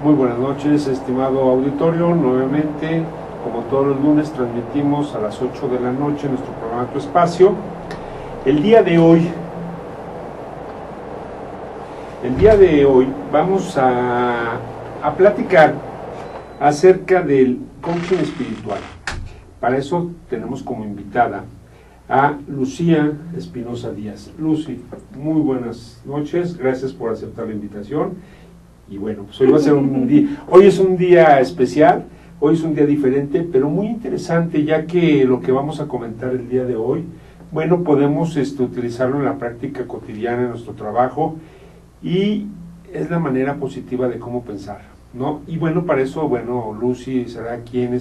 Muy buenas noches, estimado auditorio. Nuevamente, como todos los lunes, transmitimos a las 8 de la noche nuestro programa Tu Espacio. El día de hoy vamos a platicar acerca del coaching espiritual. Para eso tenemos como invitada a Lucía Espinosa Díaz. Lucy, muy buenas noches, gracias por aceptar la invitación. Y bueno, pues hoy va a ser hoy es un día especial, hoy es un día diferente, pero muy interesante, ya que lo que vamos a comentar el día de hoy, bueno, podemos utilizarlo en la práctica cotidiana, en nuestro trabajo, y es la manera positiva de cómo pensar, ¿no? Y bueno, para eso, bueno, Lucy será quien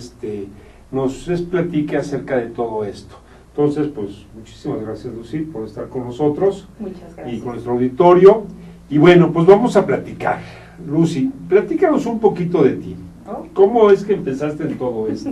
nos platique acerca de todo esto. Entonces, pues, muchísimas gracias, Lucy, por estar con nosotros. Muchas gracias. Y con nuestro auditorio. Y bueno, pues vamos a platicar. Lucy, platícanos un poquito de ti. ¿Cómo es que empezaste en todo esto?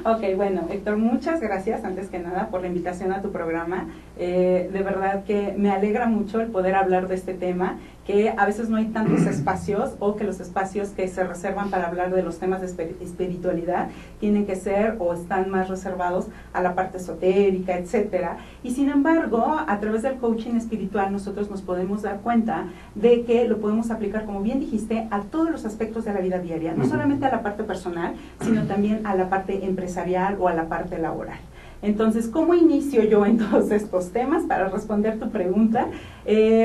Ok, bueno, Héctor, muchas gracias, antes que nada, por la invitación a tu programa. De verdad que me alegra mucho el poder hablar de este tema, que a veces no hay tantos espacios, o que los espacios que se reservan para hablar de los temas de espiritualidad tienen que ser o están más reservados a la parte esotérica, etcétera. Y sin embargo, a través del coaching espiritual nosotros nos podemos dar cuenta de que lo podemos aplicar, como bien dijiste, a todos los aspectos de la vida diaria, no solamente a la parte personal, sino también a la parte empresarial o a la parte laboral. Entonces, ¿cómo inicio yo en todos estos temas? Para responder tu pregunta,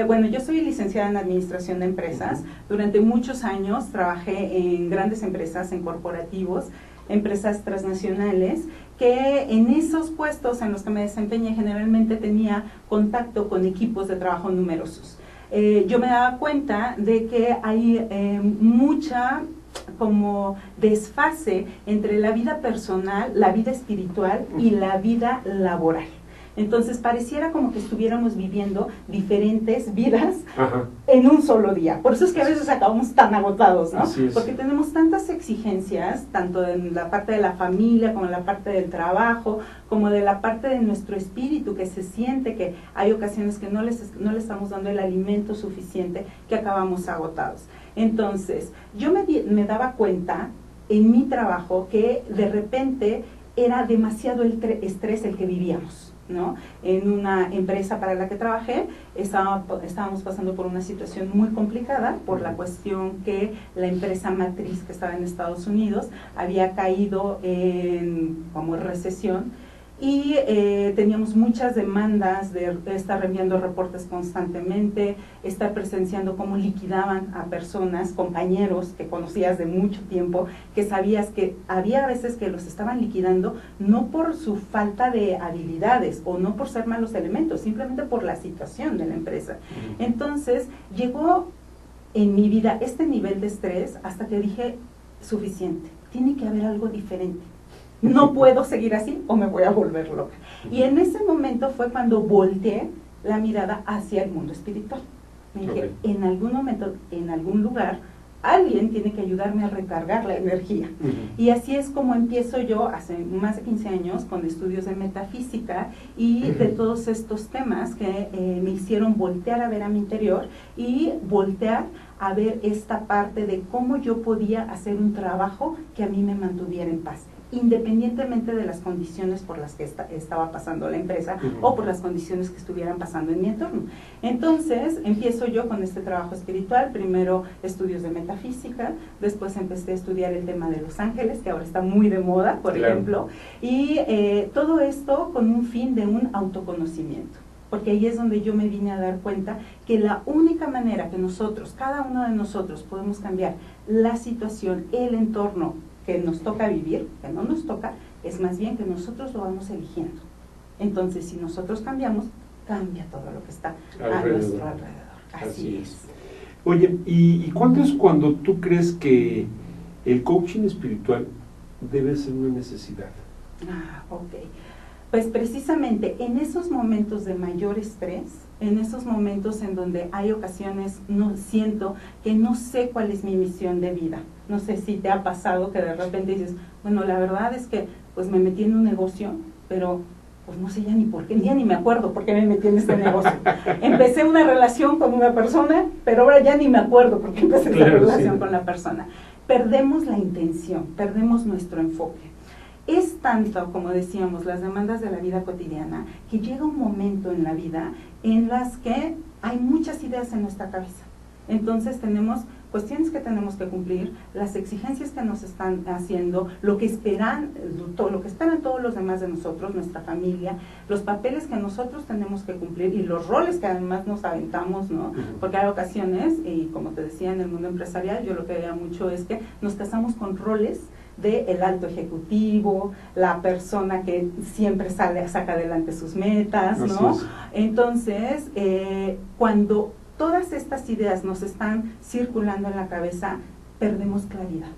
bueno, yo soy licenciada en Administración de Empresas. Durante muchos años trabajé en grandes empresas, en corporativos, empresas transnacionales, que en esos puestos en los que me desempeñé generalmente tenía contacto con equipos de trabajo numerosos. Yo me daba cuenta de que hay mucha como desfase entre la vida personal, la vida espiritual y la vida laboral. Entonces pareciera como que estuviéramos viviendo diferentes vidas en un solo día. Por eso es que a veces acabamos tan agotados, ¿no? Porque tenemos tantas exigencias, tanto en la parte de la familia, como en la parte del trabajo, como de la parte de nuestro espíritu, que se siente que hay ocasiones que no le estamos dando el alimento suficiente, que acabamos agotados. Entonces, yo me daba cuenta en mi trabajo que de repente era demasiado el estrés el que vivíamos, ¿no? En una empresa para la que trabajé, estábamos pasando por una situación muy complicada por la cuestión que la empresa matriz, que estaba en Estados Unidos, había caído en como recesión, y teníamos muchas demandas de estar enviando reportes constantemente, estar presenciando cómo liquidaban a personas, compañeros que conocías de mucho tiempo, que sabías que había veces que los estaban liquidando no por su falta de habilidades o no por ser malos elementos, simplemente por la situación de la empresa. Entonces llegó en mi vida este nivel de estrés hasta que dije, suficiente, tiene que haber algo diferente. No puedo seguir así o me voy a volver loca. Y en ese momento fue cuando volteé la mirada hacia el mundo espiritual. Me dije, en algún momento, en algún lugar, alguien tiene que ayudarme a recargar la energía. Y así es como empiezo yo, hace más de 15 años, con estudios de metafísica y de todos estos temas que me hicieron voltear a ver a mi interior y voltear a ver esta parte de cómo yo podía hacer un trabajo que a mí me mantuviera en paz, independientemente de las condiciones por las que estaba pasando la empresa o por las condiciones que estuvieran pasando en mi entorno. Entonces empiezo yo con este trabajo espiritual, primero estudios de metafísica, después empecé a estudiar el tema de los ángeles, que ahora está muy de moda, por ejemplo, y todo esto con un fin de un autoconocimiento. Porque ahí es donde yo me vine a dar cuenta que la única manera que nosotros, cada uno de nosotros, podemos cambiar la situación, el entorno que nos toca vivir, que no nos toca, es más bien que nosotros lo vamos eligiendo. Entonces, si nosotros cambiamos, cambia todo lo que está a nuestro alrededor. Así es. Oye, ¿y cuándo es cuando tú crees que el coaching espiritual debe ser una necesidad? Ok. Pues precisamente en esos momentos de mayor estrés, en esos momentos en donde hay ocasiones, siento que no sé cuál es mi misión de vida. No sé si te ha pasado que de repente dices, bueno, la verdad es que pues me metí en un negocio, pero Pues no sé ya ni por qué, ya ni me acuerdo por qué me metí en este negocio. Empecé una relación con una persona, pero ahora ya ni me acuerdo por qué empecé esa relación con la persona. Perdemos la intención, perdemos nuestro enfoque. Es tanto, como decíamos, las demandas de la vida cotidiana, que llega un momento en la vida en las que hay muchas ideas en nuestra cabeza. Entonces tenemos cuestiones que tenemos que cumplir, las exigencias que nos están haciendo, lo que esperan todos los demás de nosotros, nuestra familia, los papeles que nosotros tenemos que cumplir y los roles que además nos aventamos, ¿no? Porque hay ocasiones, y como te decía, en el mundo empresarial, yo lo que veía mucho es que nos casamos con roles de el alto ejecutivo, la persona que siempre saca adelante sus metas, ¿no? Entonces, cuando todas estas ideas nos están circulando en la cabeza, perdemos claridad.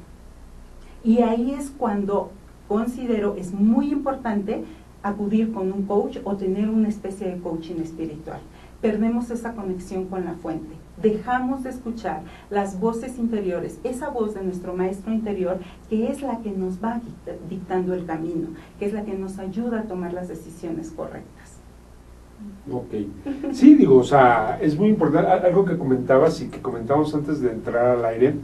Y ahí es cuando considero es muy importante acudir con un coach o tener una especie de coaching espiritual. Perdemos esa conexión con la fuente. Dejamos de escuchar las voces interiores, esa voz de nuestro maestro interior, que es la que nos va dictando el camino, que es la que nos ayuda a tomar las decisiones correctas. Ok. Sí, digo, o sea, es muy importante, algo que comentabas y que comentábamos antes de entrar al aire,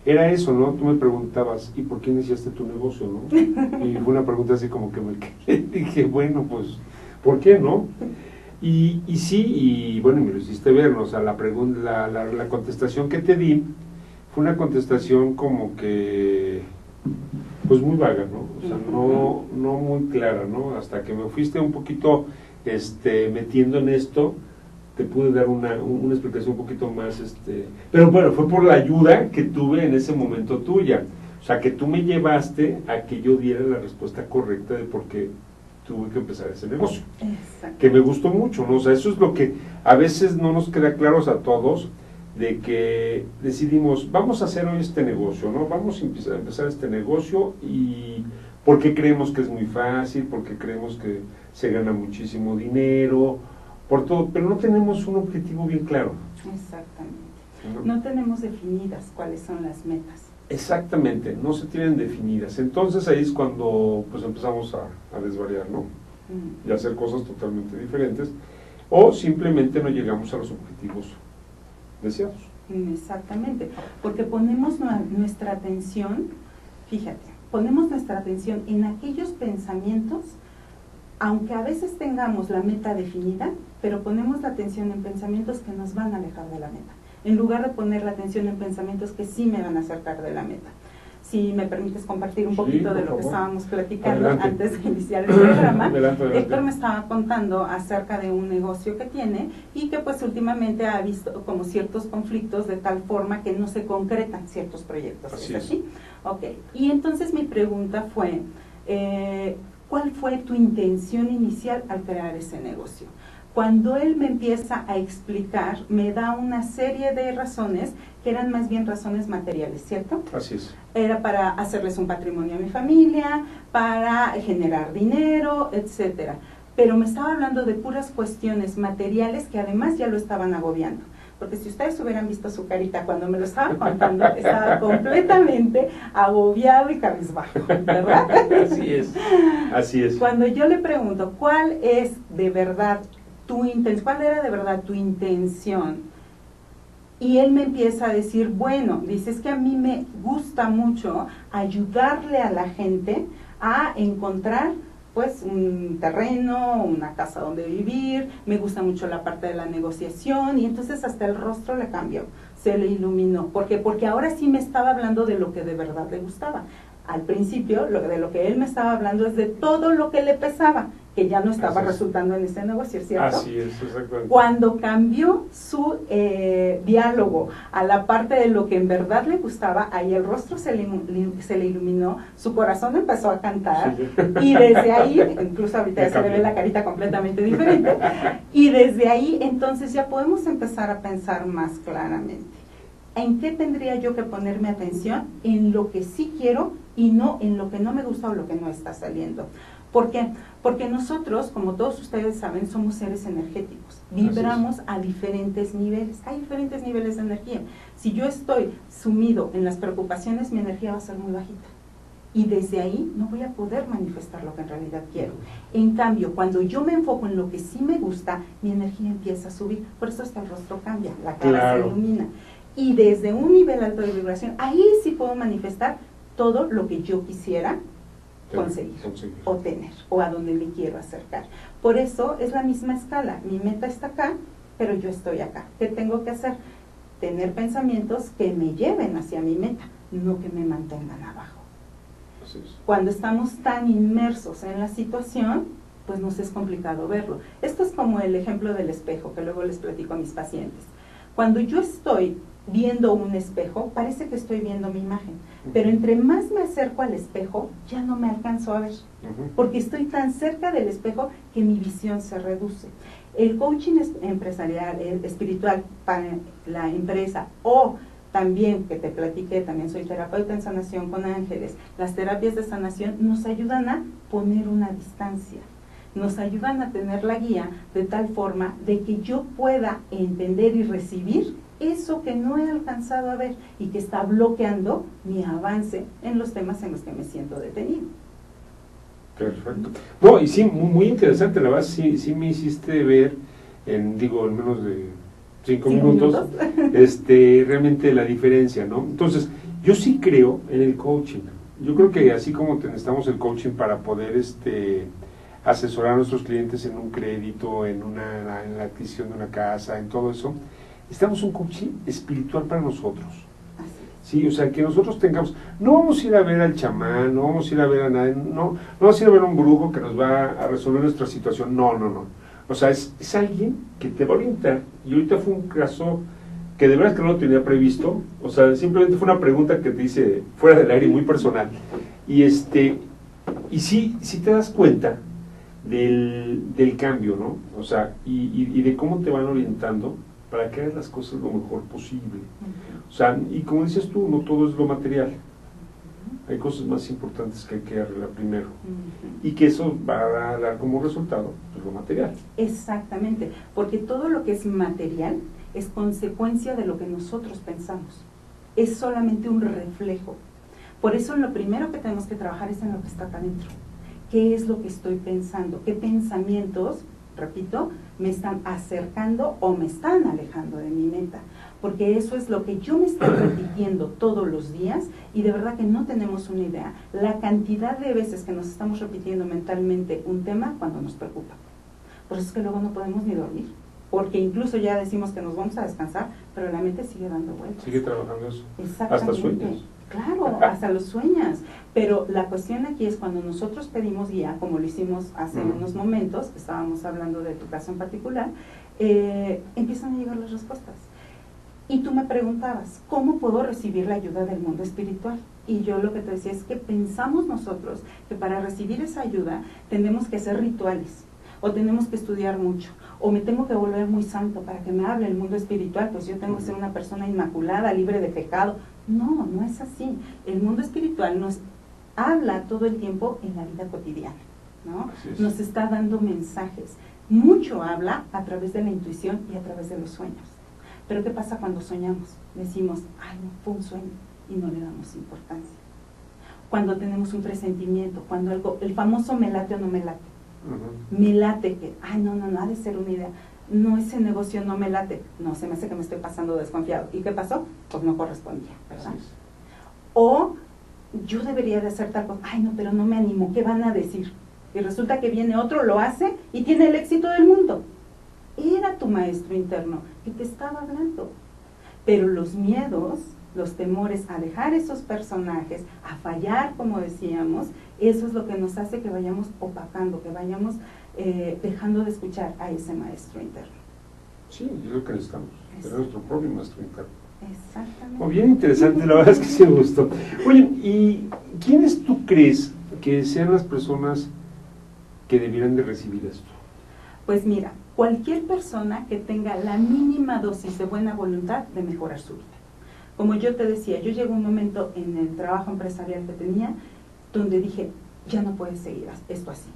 era eso, ¿no? Tú me preguntabas, ¿y por qué iniciaste tu negocio, no? Y fue una pregunta así como que me quedé, dije, bueno, pues, ¿por qué, no? Y sí, y bueno, me lo hiciste ver, ¿no? O sea, la contestación que te di fue una contestación como que, pues muy vaga, ¿no? O sea, no muy clara, ¿no? Hasta que me fuiste un poquito metiendo en esto, te pude dar una explicación un poquito más, pero bueno, fue por la ayuda que tuve en ese momento tuya, o sea, que tú me llevaste a que yo diera la respuesta correcta de por qué tuve que empezar ese negocio. Exacto. Que me gustó mucho, ¿no? O sea, eso es lo que a veces no nos queda claros a todos, de que decidimos, vamos a hacer hoy este negocio, ¿no? Vamos a empezar este negocio y porque creemos que es muy fácil, porque creemos que se gana muchísimo dinero, por todo, pero no tenemos un objetivo bien claro. Exactamente. No tenemos definidas cuáles son las metas. Exactamente, no se tienen definidas. Entonces ahí es cuando pues empezamos a desvariar, ¿no? Y a hacer cosas totalmente diferentes, o simplemente no llegamos a los objetivos deseados. Exactamente, porque ponemos nuestra atención, fíjate, ponemos nuestra atención en aquellos pensamientos, aunque a veces tengamos la meta definida, pero ponemos la atención en pensamientos que nos van a alejar de la meta, en lugar de poner la atención en pensamientos que sí me van a acercar de la meta. Si me permites compartir un poquito de lo que estábamos platicando antes de iniciar el programa, adelante. Héctor me estaba contando acerca de un negocio que tiene y que pues últimamente ha visto como ciertos conflictos de tal forma que no se concretan ciertos proyectos. ¿Es así? Ok. Y entonces mi pregunta fue, ¿cuál fue tu intención inicial al crear ese negocio? Cuando él me empieza a explicar, me da una serie de razones que eran más bien razones materiales, ¿cierto? Así es. Era para hacerles un patrimonio a mi familia, para generar dinero, etcétera. Pero me estaba hablando de puras cuestiones materiales que además ya lo estaban agobiando. Porque si ustedes hubieran visto su carita cuando me lo estaba contando, estaba completamente agobiado y cabizbajo, ¿verdad? Así es, así es. Cuando yo le pregunto, ¿cuál es de verdad tu intención? ¿Cuál era de verdad tu intención? Y él me empieza a decir, bueno, dices que a mí me gusta mucho ayudarle a la gente a encontrar pues un terreno, una casa donde vivir, me gusta mucho la parte de la negociación, y entonces hasta el rostro le cambió, se le iluminó. ¿Por qué? Porque ahora sí me estaba hablando de lo que de verdad le gustaba. Al principio, de lo que él me estaba hablando es de todo lo que le pesaba, que ya no estaba resultando en ese negocio, ¿cierto? Así es, exactamente. Cuando cambió su diálogo a la parte de lo que en verdad le gustaba, ahí el rostro se le iluminó, su corazón empezó a cantar, sí. Y desde ahí, incluso ahorita ya se le ve la carita completamente diferente, y desde ahí entonces ya podemos empezar a pensar más claramente. ¿En qué tendría yo que ponerme atención? En lo que sí quiero y no en lo que no me gusta o lo que no está saliendo. ¿Por qué? Porque nosotros, como todos ustedes saben, somos seres energéticos. Vibramos a diferentes niveles. Hay diferentes niveles de energía. Si yo estoy sumido en las preocupaciones, mi energía va a ser muy bajita. Y desde ahí no voy a poder manifestar lo que en realidad quiero. En cambio, cuando yo me enfoco en lo que sí me gusta, mi energía empieza a subir. Por eso es que el rostro cambia, la cara se ilumina. Y desde un nivel alto de vibración, ahí sí puedo manifestar todo lo que yo quisiera conseguir o tener, o a donde me quiero acercar. Por eso es la misma escala. Mi meta está acá, pero yo estoy acá. ¿Qué tengo que hacer? Tener pensamientos que me lleven hacia mi meta, no que me mantengan abajo. Cuando estamos tan inmersos en la situación, pues nos es complicado verlo. Esto es como el ejemplo del espejo, que luego les platico a mis pacientes. Cuando yo estoy viendo un espejo, parece que estoy viendo mi imagen, pero entre más me acerco al espejo, ya no me alcanzo a ver, porque estoy tan cerca del espejo que mi visión se reduce. El coaching empresarial, el espiritual para la empresa, o también que te platiqué, también soy terapeuta en sanación con ángeles, las terapias de sanación nos ayudan a poner una distancia, nos ayudan a tener la guía de tal forma de que yo pueda entender y recibir eso que no he alcanzado a ver y que está bloqueando mi avance en los temas en los que me siento detenido. Perfecto. No, y sí, muy interesante, la verdad, sí me hiciste ver, en menos de 5 minutos, realmente la diferencia, ¿no? Entonces, yo sí creo en el coaching. Yo creo que así como necesitamos el coaching para poder asesorar a nuestros clientes en un crédito, en la adquisición de una casa, en todo eso, necesitamos un coaching espiritual para nosotros. Sí, o sea, que nosotros tengamos, no vamos a ir a ver al chamán, no vamos a ir a ver a nadie, no vamos a ir a ver a un brujo que nos va a resolver nuestra situación, no. O sea, es alguien que te va a orientar, y ahorita fue un caso que de verdad que no lo tenía previsto, o sea, simplemente fue una pregunta que te hice fuera del aire, muy personal, y sí te das cuenta del cambio, ¿no? O sea, y de cómo te van orientando para que hagas las cosas lo mejor posible. O sea, y como dices tú, no todo es lo material. Hay cosas más importantes que hay que arreglar primero. Y que eso va a dar como resultado pues, lo material. Exactamente, porque todo lo que es material es consecuencia de lo que nosotros pensamos. Es solamente un reflejo. Por eso lo primero que tenemos que trabajar es en lo que está acá adentro. ¿Qué es lo que estoy pensando? ¿Qué pensamientos, repito, me están acercando o me están alejando de mi meta? Porque eso es lo que yo me estoy repitiendo todos los días y de verdad que no tenemos una idea. La cantidad de veces que nos estamos repitiendo mentalmente un tema cuando nos preocupa. Por eso es que luego no podemos ni dormir. Porque incluso ya decimos que nos vamos a descansar, pero la mente sigue dando vueltas. Sigue trabajando eso. Exactamente. Hasta sueños. Claro, hasta los sueñas. Pero la cuestión aquí es cuando nosotros pedimos guía, como lo hicimos hace unos momentos, estábamos hablando de tu caso en particular, empiezan a llegar las respuestas. Y tú me preguntabas, ¿cómo puedo recibir la ayuda del mundo espiritual? Y yo lo que te decía es que pensamos nosotros que para recibir esa ayuda tenemos que hacer rituales, o tenemos que estudiar mucho, o me tengo que volver muy santo para que me hable el mundo espiritual, pues yo tengo que ser una persona inmaculada, libre de pecado. No, no es así. El mundo espiritual nos habla todo el tiempo en la vida cotidiana, ¿no? Nos está dando mensajes. Mucho habla a través de la intuición y a través de los sueños. Pero ¿qué pasa cuando soñamos? Decimos, ay, no, fue un sueño, y no le damos importancia. Cuando tenemos un presentimiento, cuando algo, el famoso me late o no me late. Me late que, ay, no, ha de ser una idea. No, ese negocio no me late. No, se me hace que me estoy pasando desconfiado. ¿Y qué pasó? Pues no correspondía, ¿verdad? O yo debería de hacer tal cosa. Ay, no, pero no me animo. ¿Qué van a decir? Y resulta que viene otro, lo hace y tiene el éxito del mundo. Era tu maestro interno que te estaba hablando. Pero los miedos, los temores a dejar esos personajes, a fallar, como decíamos, eso es lo que nos hace que vayamos opacando, que vayamos dejando de escuchar a ese maestro interno. Sí, es lo que necesitamos, es nuestro propio maestro interno. Exactamente. Oh, bien interesante, la verdad es que sí me gustó. Oye, ¿y quiénes tú crees que sean las personas que debieran de recibir esto? Pues mira, cualquier persona que tenga la mínima dosis de buena voluntad de mejorar su vida. Como yo te decía, yo llegué a un momento en el trabajo empresarial que tenía donde dije, ya no puedes seguir esto así,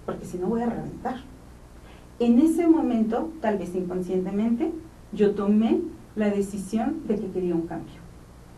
porque si no voy a reventar. En ese momento, tal vez inconscientemente, yo tomé la decisión de que quería un cambio.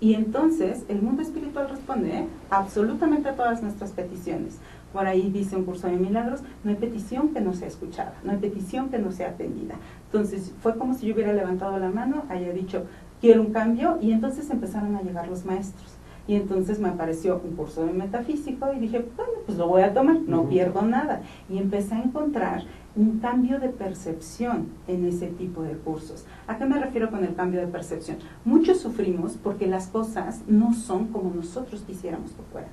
Y entonces el mundo espiritual responde absolutamente a todas nuestras peticiones. Por ahí dice un curso de milagros, no hay petición que no sea escuchada, no hay petición que no sea atendida. Entonces fue como si yo hubiera levantado la mano, haya dicho, quiero un cambio, y entonces empezaron a llegar los maestros. Y entonces me apareció un curso de metafísico y dije, bueno, pues lo voy a tomar, no pierdo nada. Y empecé a encontrar un cambio de percepción en ese tipo de cursos. ¿A qué me refiero con el cambio de percepción? Muchos sufrimos porque las cosas no son como nosotros quisiéramos que fueran.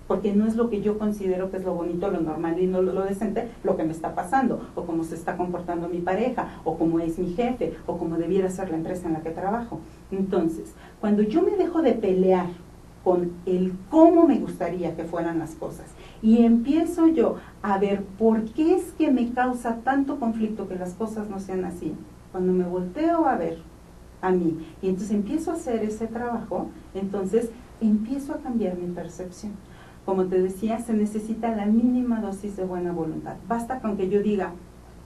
Porque no es lo que yo considero que es lo bonito, lo normal y no lo decente, lo que me está pasando, o cómo se está comportando mi pareja, o cómo es mi jefe, o cómo debiera ser la empresa en la que trabajo. Entonces, cuando yo me dejo de pelear con el cómo me gustaría que fueran las cosas, y empiezo yo a ver por qué es que me causa tanto conflicto que las cosas no sean así, cuando me volteo a ver a mí, y entonces empiezo a hacer ese trabajo, entonces empiezo a cambiar mi percepción. Como te decía, se necesita la mínima dosis de buena voluntad. Basta con que yo diga,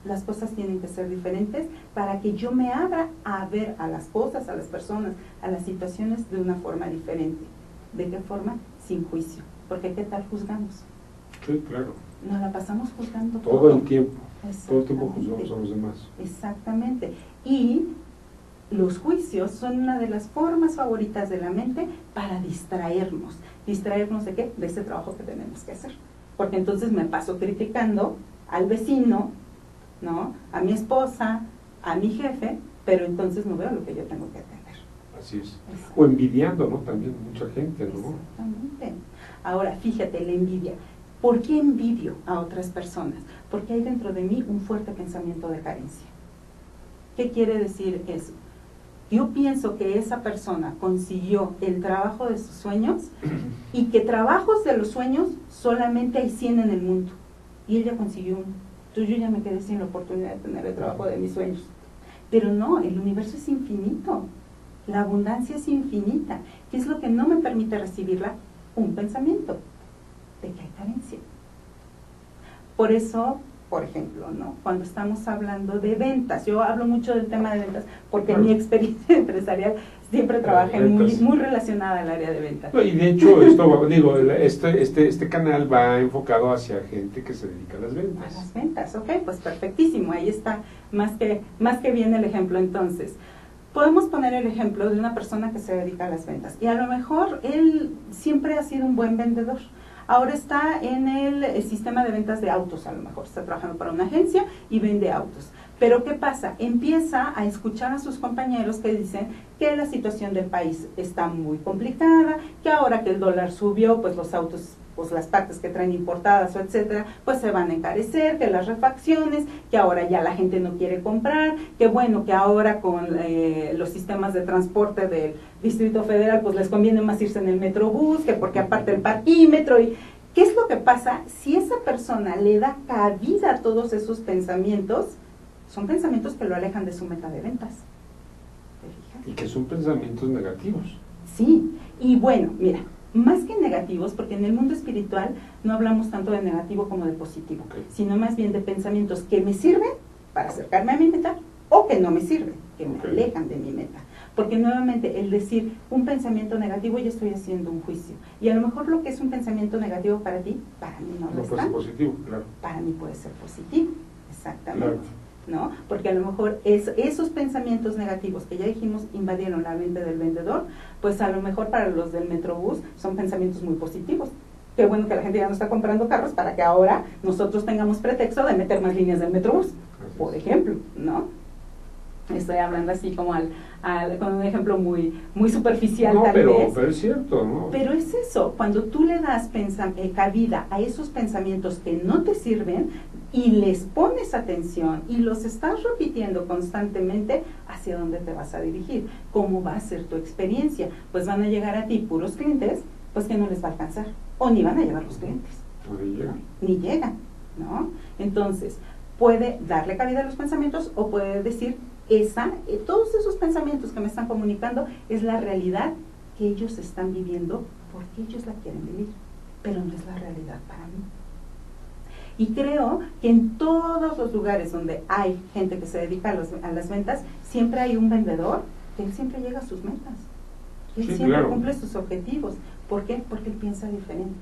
las cosas tienen que ser diferentes para que yo me abra a ver a las cosas, a las personas, a las situaciones de una forma diferente. ¿De qué forma? Sin juicio. Porque ¿qué tal juzgamos? Sí, claro. Nos la pasamos juzgando todo el tiempo. Todo el tiempo juzgamos a los demás. Exactamente. Y los juicios son una de las formas favoritas de la mente para distraernos. ¿Distraernos de qué? De ese trabajo que tenemos que hacer. Porque entonces me paso criticando al vecino, ¿no? A mi esposa, a mi jefe, pero entonces no veo lo que yo tengo que atender. Así es. O envidiando, ¿no? También mucha gente, ¿no? Exactamente. Ahora, fíjate, la envidia. ¿Por qué envidio a otras personas? Porque hay dentro de mí un fuerte pensamiento de carencia. ¿Qué quiere decir eso? Yo pienso que esa persona consiguió el trabajo de sus sueños y que trabajos de los sueños solamente hay 100 en el mundo. Y él ya consiguió uno. Entonces yo ya me quedé sin la oportunidad de tener el trabajo de mis sueños. Pero no, el universo es infinito. La abundancia es infinita. ¿Qué es lo que no me permite recibirla? Un pensamiento de que hay carencia. Por eso, por ejemplo, ¿no? Cuando estamos hablando de ventas, yo hablo mucho del tema de ventas porque en mi experiencia empresarial siempre trabajé muy relacionada al área de ventas. Y de hecho, esto, digo, este canal va enfocado hacia gente que se dedica a las ventas. A las ventas, ok, pues perfectísimo, ahí está más que bien el ejemplo. Entonces, podemos poner el ejemplo de una persona que se dedica a las ventas y a lo mejor él siempre ha sido un buen vendedor. Ahora está en el sistema de ventas de autos, a lo mejor está trabajando para una agencia y vende autos. Pero ¿qué pasa? Empieza a escuchar a sus compañeros que dicen que la situación del país está muy complicada, que ahora que el dólar subió, pues los autos, pues las partes que traen importadas o etcétera, pues se van a encarecer, que las refacciones, que ahora ya la gente no quiere comprar, que bueno, que ahora con los sistemas de transporte del Distrito Federal, pues les conviene más irse en el Metrobús, que porque aparte el parquímetro. Y ¿qué es lo que pasa? Si esa persona le da cabida a todos esos pensamientos, son pensamientos que lo alejan de su meta de ventas. ¿Te fijas? Y que son pensamientos negativos. Sí, y bueno, mira, más que negativos, porque en el mundo espiritual no hablamos tanto de negativo como de positivo, sino más bien de pensamientos que me sirven para acercarme a mi meta o que no me sirven, que me alejan de mi meta. Porque nuevamente el decir un pensamiento negativo, yo estoy haciendo un juicio. Y a lo mejor lo que es un pensamiento negativo para ti, para mí no lo es. No puede ser positivo, claro. Para mí puede ser positivo, exactamente. Claro. ¿No? Porque a lo mejor esos pensamientos negativos que ya dijimos invadieron la mente del vendedor, pues a lo mejor para los del Metrobús son pensamientos muy positivos. Qué bueno que la gente ya no está comprando carros para que ahora nosotros tengamos pretexto de meter más líneas del Metrobús, por ejemplo, ¿no? Estoy hablando así como con un ejemplo muy superficial, no, tal vez. Pero es cierto, ¿no? Pero es eso, cuando tú le das cabida a esos pensamientos que no te sirven y les pones atención y los estás repitiendo constantemente, ¿hacia dónde te vas a dirigir? ¿Cómo va a ser tu experiencia? Pues van a llegar a ti puros clientes, pues que no les va a alcanzar, o ni van a llegar los clientes. Ni llegan, ¿no? Entonces, puede darle cabida a los pensamientos o puede decir, todos esos pensamientos que me están comunicando es la realidad que ellos están viviendo porque ellos la quieren vivir, pero no es la realidad para mí. Y creo que en todos los lugares donde hay gente que se dedica a las ventas, siempre hay un vendedor que él siempre llega a sus metas. Él Sí, siempre claro. cumple sus objetivos. ¿Por qué? Porque él piensa diferente.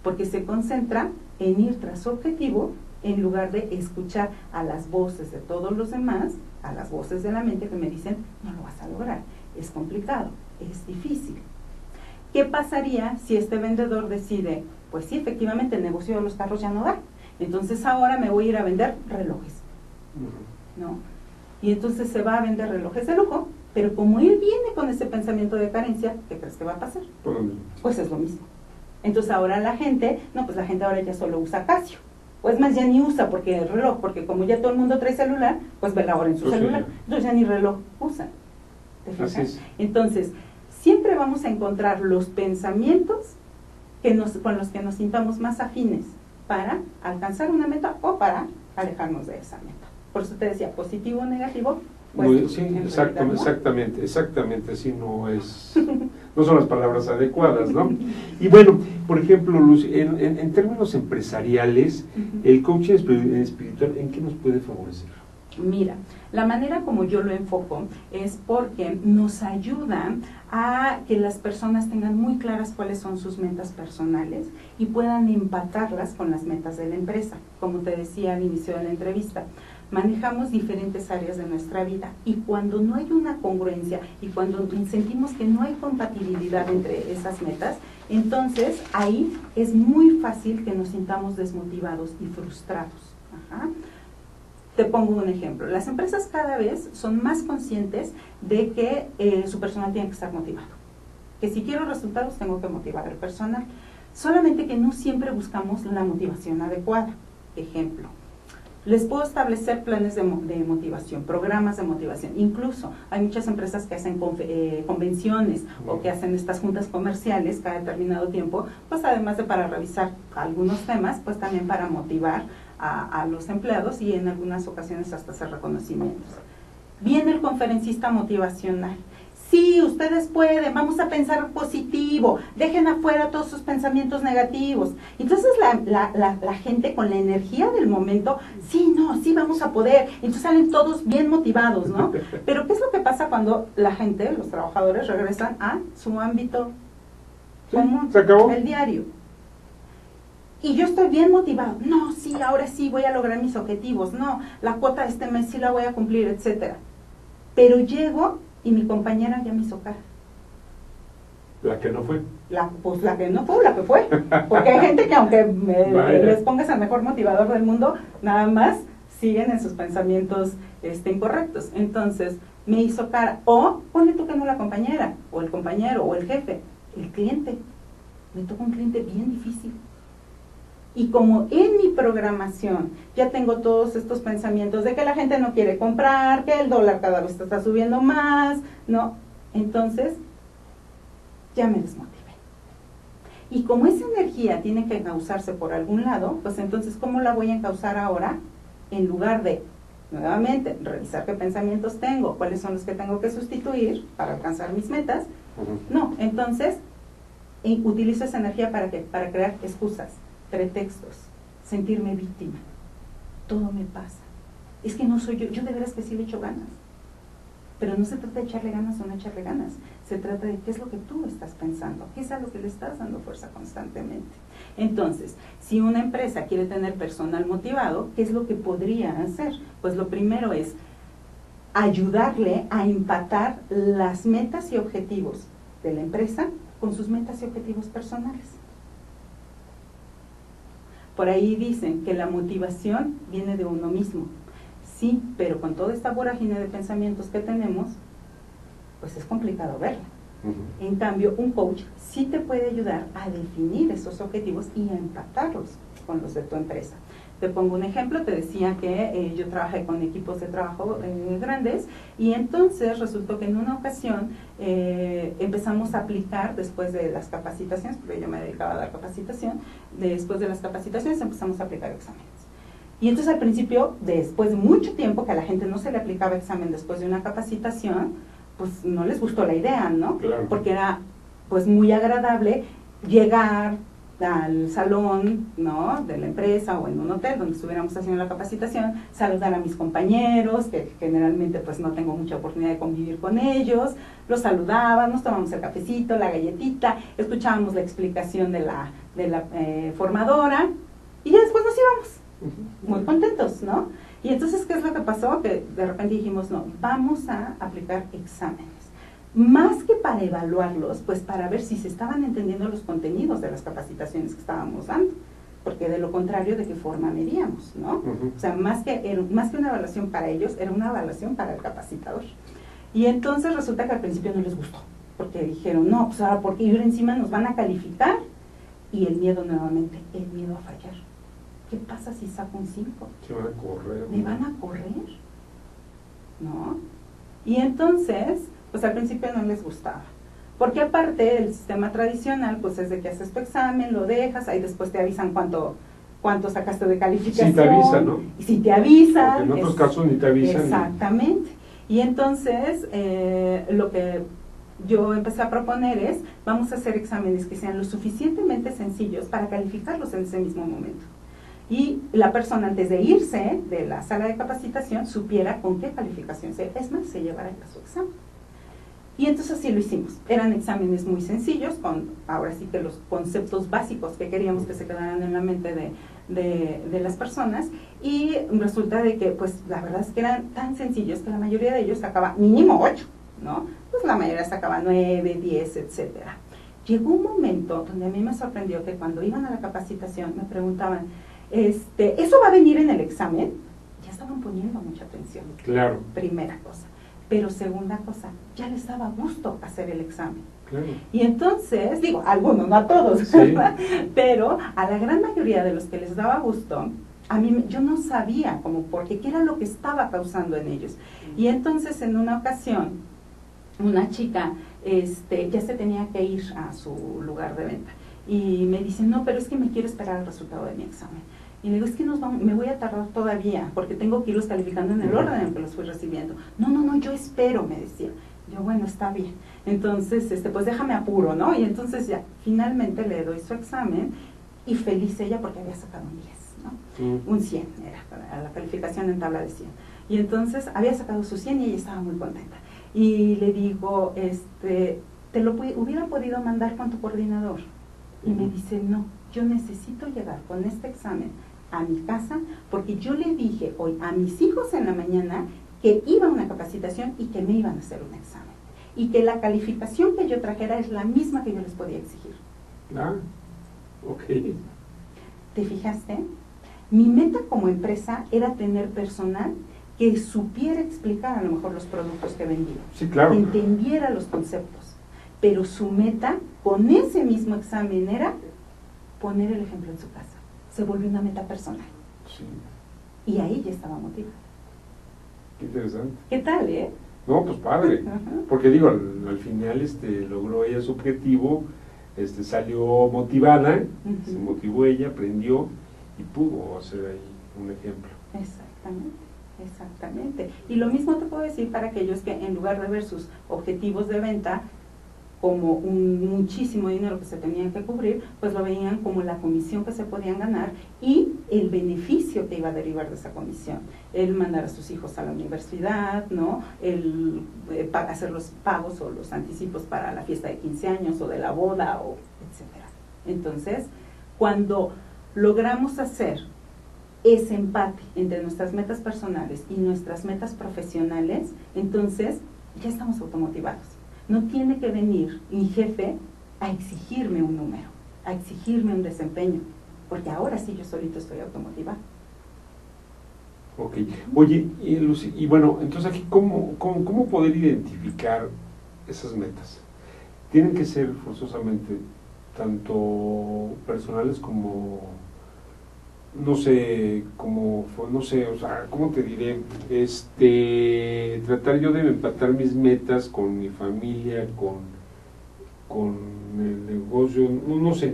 Porque se concentra en ir tras su objetivo en lugar de escuchar a las voces de todos los demás, a las voces de la mente que me dicen, no lo vas a lograr, es complicado, es difícil. ¿Qué pasaría si este vendedor decide, pues sí, efectivamente el negocio de los carros ya no da, entonces ahora me voy a ir a vender relojes, ¿no? Y entonces se va a vender relojes de lujo, pero como él viene con ese pensamiento de carencia, ¿qué crees que va a pasar? Pues es lo mismo. Entonces ahora la gente, no, pues la gente ahora ya solo usa Casio. Pues más ya ni usa porque el reloj, porque como ya todo el mundo trae celular, pues ve la hora en su celular. Entonces ya ni reloj usan. ¿Te fijas? Así es. Entonces, siempre vamos a encontrar los pensamientos con los que nos sintamos más afines para alcanzar una meta o para alejarnos de esa meta. Por eso te decía, positivo o negativo. Pues, Sí, exactamente, así no son las palabras adecuadas, ¿no? Y bueno, por ejemplo, Luz, en términos empresariales, el coaching espiritual, ¿en qué nos puede favorecer? Mira, la manera como yo lo enfoco es porque nos ayuda a que las personas tengan muy claras cuáles son sus metas personales y puedan empatarlas con las metas de la empresa. Como te decía al inicio de la entrevista, manejamos diferentes áreas de nuestra vida y cuando no hay una congruencia y cuando sentimos que no hay compatibilidad entre esas metas, entonces ahí es muy fácil que nos sintamos desmotivados y frustrados. Ajá. Te pongo un ejemplo. Las empresas cada vez son más conscientes de que su personal tiene que estar motivado. Que si quiero resultados tengo que motivar al personal. Solamente que no siempre buscamos la motivación adecuada. Ejemplo. Les puedo establecer planes de motivación, programas de motivación. Incluso hay muchas empresas que hacen convenciones o que hacen estas juntas comerciales cada determinado tiempo, pues además de para revisar algunos temas, pues también para motivar a los empleados y en algunas ocasiones hasta hacer reconocimientos. Viene el conferencista motivacional. Sí, ustedes pueden, vamos a pensar positivo, dejen afuera todos sus pensamientos negativos. Entonces la gente con la energía del momento, sí, vamos a poder. Entonces salen todos bien motivados, ¿no? Pero ¿qué es lo que pasa cuando la gente, los trabajadores, regresan a su ámbito común, se acabó. el diario? Y yo estoy bien motivado. No, sí, ahora sí voy a lograr mis objetivos. No, la cuota de este mes sí la voy a cumplir, etcétera. Pero llego y mi compañera ya me hizo cara. La que no fue. Pues la que no fue, la que fue. Porque hay gente que aunque les pongas al mejor motivador del mundo, nada más siguen en sus pensamientos incorrectos. Entonces, me hizo cara. O ponle tú que no la compañera, o el compañero, o el jefe, el cliente. Me toca un cliente bien difícil. Y como en mi programación ya tengo todos estos pensamientos de que la gente no quiere comprar, que el dólar cada vez está subiendo más, ¿no? Entonces, ya me desmotivé. Y como esa energía tiene que encauzarse por algún lado, pues entonces, ¿cómo la voy a encauzar ahora? En lugar de, nuevamente, revisar qué pensamientos tengo, cuáles son los que tengo que sustituir para alcanzar mis metas. No, entonces, utilizo esa energía ¿para qué? Para crear excusas, pretextos, sentirme víctima. Todo me pasa. Es que no soy yo de veras que sí le echo ganas. Pero no se trata de echarle ganas o no echarle ganas. Se trata de qué es lo que tú estás pensando, qué es a lo que le estás dando fuerza constantemente. Entonces, si una empresa quiere tener personal motivado, ¿qué es lo que podría hacer? Pues lo primero es ayudarle a empatar las metas y objetivos de la empresa con sus metas y objetivos personales. Por ahí dicen que la motivación viene de uno mismo. Sí, pero con toda esta vorágine de pensamientos que tenemos, pues es complicado verla. En cambio, un coach sí te puede ayudar a definir esos objetivos y a empatarlos con los de tu empresa. Te pongo un ejemplo, te decía que yo trabajé con equipos de trabajo grandes y entonces resultó que en una ocasión empezamos a aplicar después de las capacitaciones, porque yo me dedicaba a dar capacitación, después de las capacitaciones empezamos a aplicar exámenes. Y entonces al principio, después de mucho tiempo que a la gente no se le aplicaba examen después de una capacitación, pues no les gustó la idea, ¿no? Claro. Porque era pues muy agradable llegar, al salón, ¿no?, de la empresa o en un hotel donde estuviéramos haciendo la capacitación, saludar a mis compañeros, que generalmente pues no tengo mucha oportunidad de convivir con ellos, los saludaba, nos tomábamos el cafecito, la galletita, escuchábamos la explicación de la formadora y ya después nos íbamos, muy contentos, ¿no? Y entonces, ¿qué es lo que pasó? Que de repente dijimos, no, vamos a aplicar exámenes. Más que para evaluarlos, pues para ver si se estaban entendiendo los contenidos de las capacitaciones que estábamos dando, porque de lo contrario, ¿de qué forma medíamos, no? O sea, más que una evaluación para ellos, era una evaluación para el capacitador. Y entonces resulta que al principio no les gustó, porque dijeron, no, pues ahora porque ir encima nos van a calificar, y el miedo nuevamente, el miedo a fallar. ¿Qué pasa si saco un 5? Se van a correr. ¿Me van a correr? ¿No? Y entonces, pues al principio no les gustaba. Porque aparte, el sistema tradicional, pues es de que haces tu examen, lo dejas, ahí después te avisan cuánto sacaste de calificación. Sí, te avisan, ¿no? Y si te avisan. Porque en otros casos ni te avisan. Exactamente. Y entonces, lo que yo empecé a proponer es, vamos a hacer exámenes que sean lo suficientemente sencillos para calificarlos en ese mismo momento. Y la persona, antes de irse de la sala de capacitación, supiera con qué calificación es más, se llevara a su examen. Y entonces así lo hicimos. Eran exámenes muy sencillos, con ahora sí que los conceptos básicos que queríamos que se quedaran en la mente de las personas, y resulta de que, pues, la verdad es que eran tan sencillos que la mayoría de ellos sacaba mínimo 8, ¿no? Pues la mayoría sacaba 9, 10, etcétera. Llegó un momento donde a mí me sorprendió que cuando iban a la capacitación me preguntaban, ¿eso va a venir en el examen? Ya estaban poniendo mucha atención. Claro. Primera cosa. Pero segunda cosa, ya les daba gusto hacer el examen. Claro. Y entonces, digo, a algunos, no a todos, sí, pero a la gran mayoría de los que les daba gusto, a mí yo no sabía como por qué era lo que estaba causando en ellos. Y entonces en una ocasión, una chica ya se tenía que ir a su lugar de venta y me dice, no, pero es que me quiero esperar el resultado de mi examen. Y le digo, es que me voy a tardar todavía, porque tengo que irlos calificando en el orden en que los fui recibiendo. No, yo espero, me decía. Yo, bueno, está bien. Entonces, pues déjame apuro, ¿no? Y entonces ya, finalmente le doy su examen, y feliz ella porque había sacado un 10, ¿no? Un 100 era la calificación en tabla de 100. Y entonces había sacado su 100 y ella estaba muy contenta. Y le digo, ¿te lo hubiera podido mandar con tu coordinador? Y me dice, no, yo necesito llegar con este examen a mi casa, porque yo le dije hoy a mis hijos en la mañana que iba a una capacitación y que me iban a hacer un examen, y que la calificación que yo trajera es la misma que yo les podía exigir. Ah, ok. ¿Te fijaste? Mi meta como empresa era tener personal que supiera explicar a lo mejor los productos que vendía, sí, claro, que entendiera los conceptos, pero su meta con ese mismo examen era poner el ejemplo en su casa. Se volvió una meta personal. Sí. Y ahí ya estaba motivada. Qué interesante. ¿Qué tal, No, pues padre. Porque digo, al final logró ella su objetivo, salió motivada, se motivó ella, aprendió y pudo hacer ahí un ejemplo. Exactamente. Y lo mismo te puedo decir para aquellos que en lugar de ver sus objetivos de venta como un muchísimo dinero que se tenían que cubrir, pues lo veían como la comisión que se podían ganar y el beneficio que iba a derivar de esa comisión. El mandar a sus hijos a la universidad, ¿no? El hacer los pagos o los anticipos para la fiesta de 15 años o de la boda, o etcétera. Entonces, cuando logramos hacer ese empate entre nuestras metas personales y nuestras metas profesionales, entonces ya estamos automotivados. No tiene que venir mi jefe a exigirme un número, a exigirme un desempeño, porque ahora sí yo solito estoy automotivado. Ok. Oye, Lucy, y bueno, entonces aquí, ¿cómo poder identificar esas metas? ¿Tienen que ser forzosamente tanto personales como, no sé, o sea, ¿cómo te diré? Tratar yo de empatar mis metas con mi familia, con el negocio, no sé,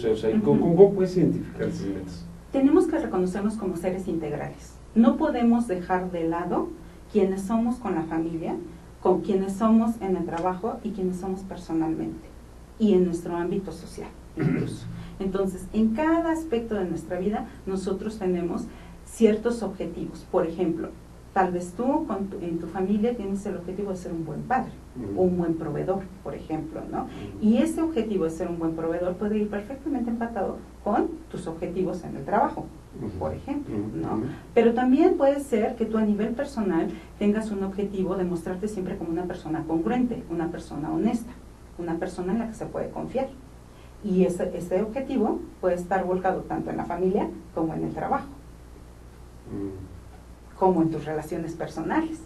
o sea, ¿cómo puedes identificar esas metas? Tenemos que reconocernos como seres integrales. No podemos dejar de lado quienes somos con la familia, con quienes somos en el trabajo y quienes somos personalmente, y en nuestro ámbito social incluso. Entonces, en cada aspecto de nuestra vida, nosotros tenemos ciertos objetivos. Por ejemplo, tal vez tú en tu familia tienes el objetivo de ser un buen padre o un buen proveedor, por ejemplo, ¿no? Y ese objetivo de ser un buen proveedor puede ir perfectamente empatado con tus objetivos en el trabajo, por ejemplo, ¿no? Pero también puede ser que tú a nivel personal tengas un objetivo de mostrarte siempre como una persona congruente, una persona honesta, una persona en la que se puede confiar. Y ese objetivo puede estar volcado tanto en la familia como en el trabajo, como en tus relaciones personales.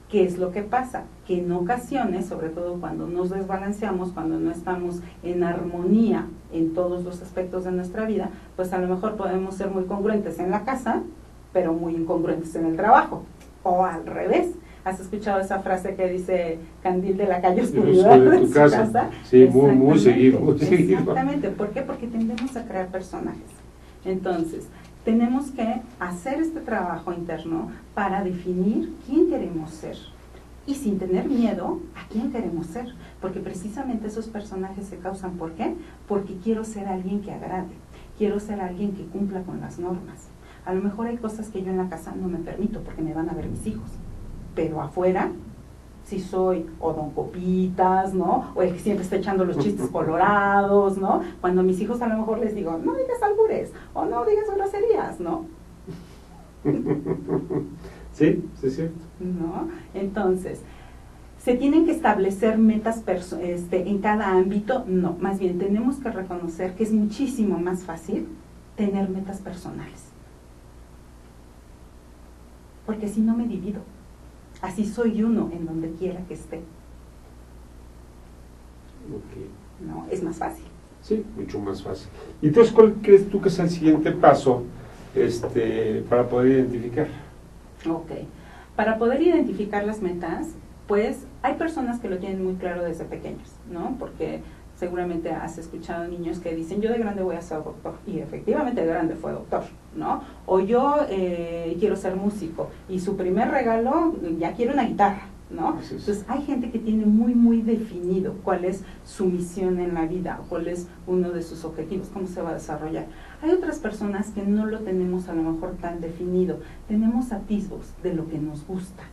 ¿Qué es lo que pasa? Que en ocasiones, sobre todo cuando nos desbalanceamos, cuando no estamos en armonía en todos los aspectos de nuestra vida, pues a lo mejor podemos ser muy congruentes en la casa, pero muy incongruentes en el trabajo, o al revés. ¿Has escuchado esa frase que dice Candil de la calle oscuridad de tu casa? Sí, muy seguido, muy seguido. Exactamente. ¿Por qué? Porque tendemos a crear personajes. Entonces, tenemos que hacer este trabajo interno para definir quién queremos ser y sin tener miedo a quién queremos ser, porque precisamente esos personajes se causan. ¿Por qué? Porque quiero ser alguien que agrade, quiero ser alguien que cumpla con las normas. A lo mejor hay cosas que yo en la casa no me permito porque me van a ver mis hijos, pero afuera si soy o don Copitas, ¿no? O el que siempre está echando los chistes colorados, ¿no? Cuando a mis hijos a lo mejor les digo, no digas albures, o no digas groserías, ¿no? Sí, sí, es cierto. ¿No? Entonces, ¿se tienen que establecer metas en cada ámbito? No, más bien tenemos que reconocer que es muchísimo más fácil tener metas personales. Porque si no me divido. Así soy uno en donde quiera que esté. Okay. ¿No? Es más fácil. Sí, mucho más fácil. ¿Y entonces cuál crees tú que es el siguiente paso para poder identificar? Ok. Para poder identificar las metas, pues hay personas que lo tienen muy claro desde pequeños, ¿no? Porque seguramente has escuchado niños que dicen, yo de grande voy a ser doctor, y efectivamente de grande fue doctor, ¿no? O yo quiero ser músico, y su primer regalo, ya quiere una guitarra, ¿no? Entonces hay gente que tiene muy definido cuál es su misión en la vida, cuál es uno de sus objetivos, cómo se va a desarrollar. Hay otras personas que no lo tenemos a lo mejor tan definido, tenemos atisbos de lo que nos gusta.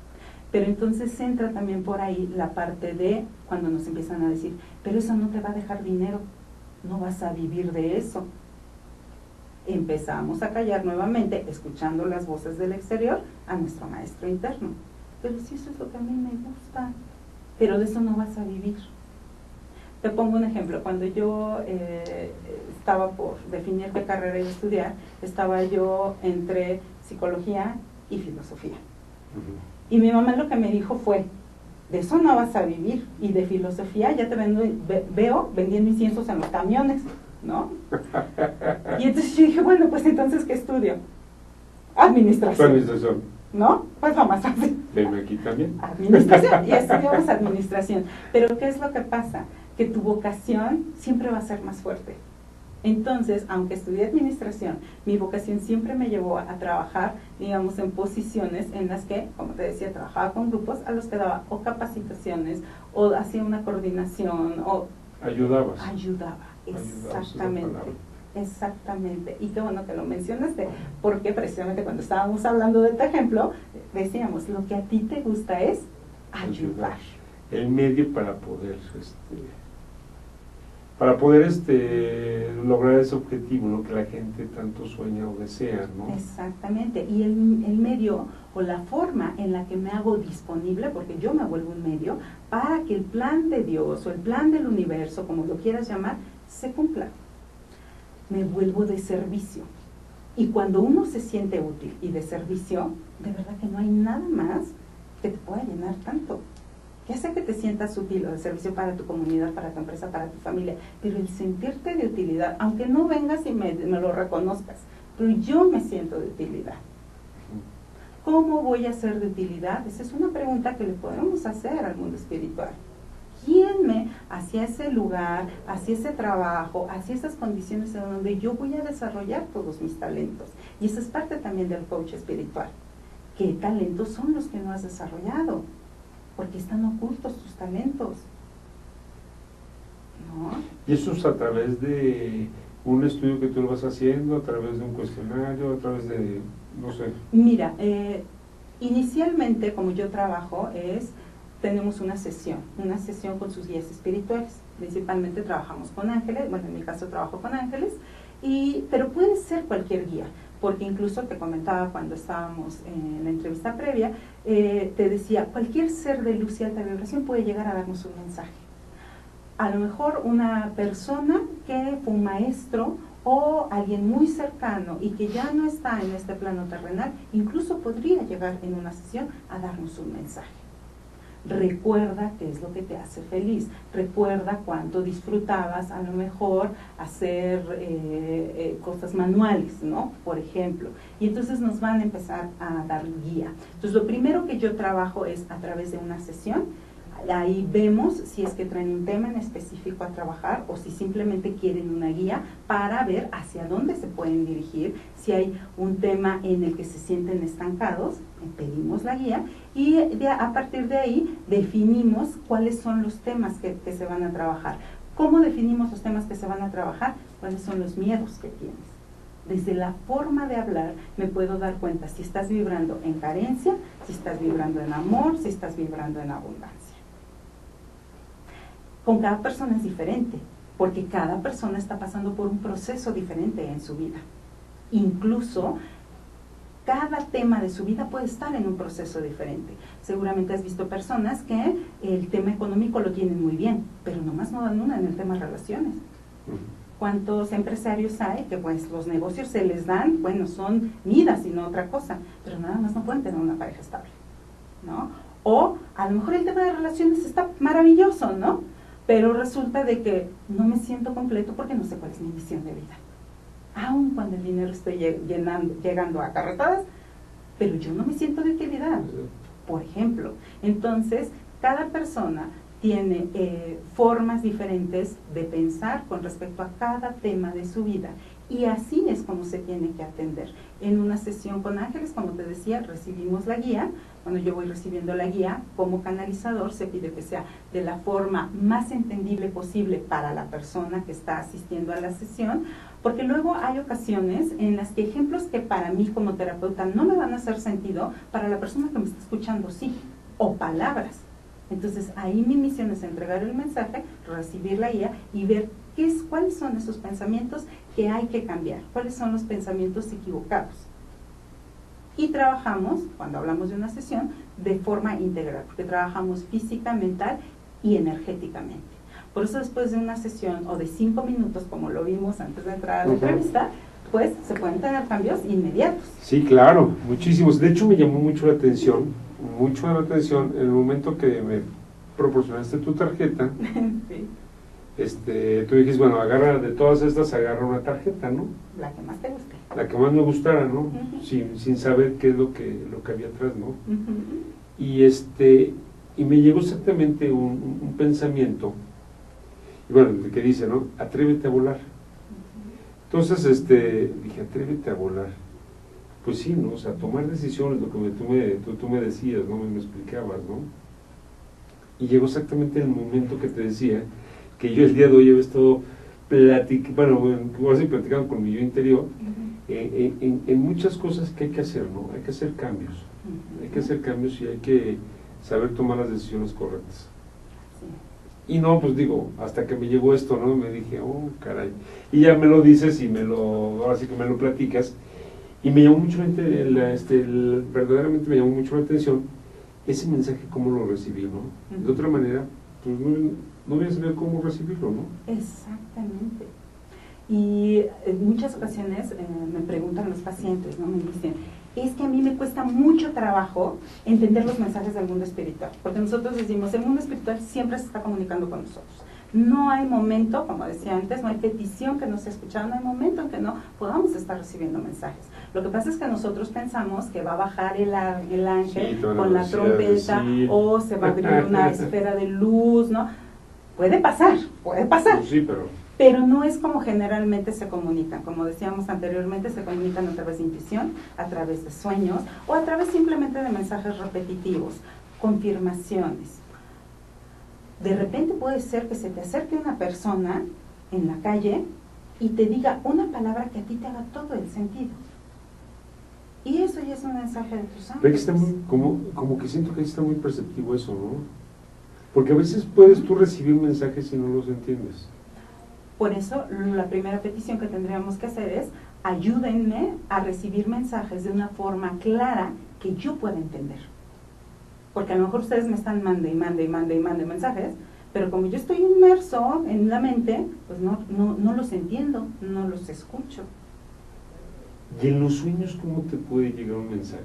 Pero entonces entra también por ahí la parte de cuando nos empiezan a decir, pero eso no te va a dejar dinero, no vas a vivir de eso. Empezamos a callar nuevamente, escuchando las voces del exterior, a nuestro maestro interno. Pero si eso es lo que a mí me gusta, pero de eso no vas a vivir. Te pongo un ejemplo, cuando yo estaba por definir qué carrera iba a estudiar, estaba yo entre psicología y filosofía. Y mi mamá lo que me dijo fue, de eso no vas a vivir, y de filosofía ya te veo vendiendo inciensos en los camiones, ¿no? Y entonces yo dije, bueno, pues entonces, ¿qué estudio? Administración. Administración. ¿No? Pues lo más fácil. Venme aquí también. Administración, y estudiamos administración. Pero ¿qué es lo que pasa? Que tu vocación siempre va a ser más fuerte. Entonces, aunque estudié administración, mi vocación siempre me llevó a trabajar, digamos, en posiciones en las que, como te decía, trabajaba con grupos a los que daba o capacitaciones, o hacía una coordinación, o... Ayudaba, exactamente. Exactamente. Y qué bueno que lo mencionaste, porque precisamente cuando estábamos hablando de tu ejemplo, decíamos, lo que a ti te gusta es ayudar. El medio para poder lograr ese objetivo, ¿no? Que la gente tanto sueña o desea, ¿no? Exactamente, y el medio o la forma en la que me hago disponible, porque yo me vuelvo un medio, para que el plan de Dios o el plan del universo, como lo quieras llamar, se cumpla. Me vuelvo de servicio. Y cuando uno se siente útil y de servicio, de verdad que no hay nada más que te pueda llenar tanto. Ya sea que te sientas útil o de servicio para tu comunidad, para tu empresa, para tu familia, pero el sentirte de utilidad, aunque no vengas y me lo reconozcas, pero yo me siento de utilidad. ¿Cómo voy a ser de utilidad? Esa es una pregunta que le podemos hacer al mundo espiritual. Guíenme hacia ese lugar, hacia ese trabajo, hacia esas condiciones en donde yo voy a desarrollar todos mis talentos. Y esa es parte también del coach espiritual. ¿Qué talentos son los que no has desarrollado? Porque están ocultos tus talentos. ¿no? ¿Y eso es a través de un estudio que tú lo vas haciendo, a través de un cuestionario, a través de, no sé? Mira, inicialmente como yo trabajo tenemos una sesión con sus guías espirituales. Principalmente trabajamos con ángeles, bueno, en mi caso trabajo con ángeles, pero puede ser cualquier guía, porque incluso te comentaba cuando estábamos en la entrevista previa, te decía, cualquier ser de luz y alta vibración puede llegar a darnos un mensaje. A lo mejor una persona que fue un maestro o alguien muy cercano y que ya no está en este plano terrenal, incluso podría llegar en una sesión a darnos un mensaje. Recuerda qué es lo que te hace feliz, recuerda cuánto disfrutabas a lo mejor hacer cosas manuales, ¿no? Por ejemplo, y entonces nos van a empezar a dar guía. Entonces lo primero que yo trabajo es a través de una sesión. Ahí vemos si es que traen un tema en específico a trabajar o si simplemente quieren una guía para ver hacia dónde se pueden dirigir. Si hay un tema en el que se sienten estancados, pedimos la guía y a partir de ahí definimos cuáles son los temas que se van a trabajar. ¿Cómo definimos los temas que se van a trabajar? ¿Cuáles son los miedos que tienes? Desde la forma de hablar me puedo dar cuenta si estás vibrando en carencia, si estás vibrando en amor, si estás vibrando en abundancia. Con cada persona es diferente, porque cada persona está pasando por un proceso diferente en su vida. Incluso, cada tema de su vida puede estar en un proceso diferente. Seguramente has visto personas que el tema económico lo tienen muy bien, pero nomás no dan una en el tema de relaciones. ¿Cuántos empresarios hay que pues los negocios se les dan, bueno, son vidas y no otra cosa, pero nada más no pueden tener una pareja estable, ¿no? O a lo mejor el tema de relaciones está maravilloso, ¿no? Pero resulta de que no me siento completo porque no sé cuál es mi misión de vida. Aun cuando el dinero esté llegando a carretadas, pero yo no me siento de utilidad, por ejemplo. Entonces, cada persona tiene formas diferentes de pensar con respecto a cada tema de su vida. Y así es como se tiene que atender. En una sesión con ángeles, como te decía, recibimos la guía. Cuando yo voy recibiendo la guía, como canalizador, se pide que sea de la forma más entendible posible para la persona que está asistiendo a la sesión, porque luego hay ocasiones en las que ejemplos que para mí como terapeuta no me van a hacer sentido, para la persona que me está escuchando sí, o palabras. Entonces ahí mi misión es entregar el mensaje, recibir la guía y ver cuáles son esos pensamientos que hay que cambiar, cuáles son los pensamientos equivocados. Y trabajamos, cuando hablamos de una sesión, de forma integral, porque trabajamos física, mental y energéticamente. Por eso después de una sesión o de 5 minutos, como lo vimos antes de entrar a la entrevista, pues se pueden tener cambios inmediatos. Sí, claro, muchísimos. De hecho me llamó mucho la atención en el momento que me proporcionaste tu tarjeta. Sí. Tú dijiste, bueno, agarra de todas estas, agarra una tarjeta, ¿no? La que más te guste. La que más me gustara, ¿no? Sin saber qué es lo que había atrás, ¿no? Y me llegó exactamente un pensamiento, y bueno, el que dice, ¿no? Atrévete a volar. Entonces, dije, atrévete a volar. Pues sí, ¿no? O sea, tomar decisiones, lo que tú me decías, ¿no? Me explicabas, ¿no? Y llegó exactamente el momento que te decía, que yo el día de hoy he estado platicando con mi yo interior, en muchas cosas que hay que hacer, ¿no? Hay que hacer cambios. Hay que hacer cambios y hay que saber tomar las decisiones correctas. Y no, pues digo, hasta que me llegó esto, ¿no? Me dije, oh, caray. Y ya me lo dices y ahora sí que me lo platicas. Y me llamó mucho verdaderamente me llamó mucho la atención ese mensaje, cómo lo recibí, ¿no? De otra manera, pues no voy a saber cómo recibirlo, ¿no? Exactamente. Y en muchas ocasiones me preguntan los pacientes, ¿no? Me dicen, es que a mí me cuesta mucho trabajo entender los mensajes del mundo espiritual, porque nosotros decimos, el mundo espiritual siempre se está comunicando con nosotros. No hay momento, como decía antes, no hay petición que no sea escuchada, no hay momento en que no podamos estar recibiendo mensajes. Lo que pasa es que nosotros pensamos que va a bajar el ángel con la trompeta, o se va a abrir una esfera de luz, ¿no? Puede pasar. Pues sí, pero no es como generalmente se comunican. Como decíamos anteriormente, se comunican a través de intuición, a través de sueños, o a través simplemente de mensajes repetitivos, confirmaciones. De repente puede ser que se te acerque una persona en la calle y te diga una palabra que a ti te haga todo el sentido. Y eso ya es un mensaje de tus Pero que ángeles. está muy, como que siento que está muy perceptivo eso, ¿no? Porque a veces puedes tú recibir mensajes y no los entiendes. Por eso, la primera petición que tendríamos que hacer es, ayúdenme a recibir mensajes de una forma clara que yo pueda entender. Porque a lo mejor ustedes me están mande mensajes, pero como yo estoy inmerso en la mente, pues no los entiendo, no los escucho. ¿Y en los sueños cómo te puede llegar un mensaje?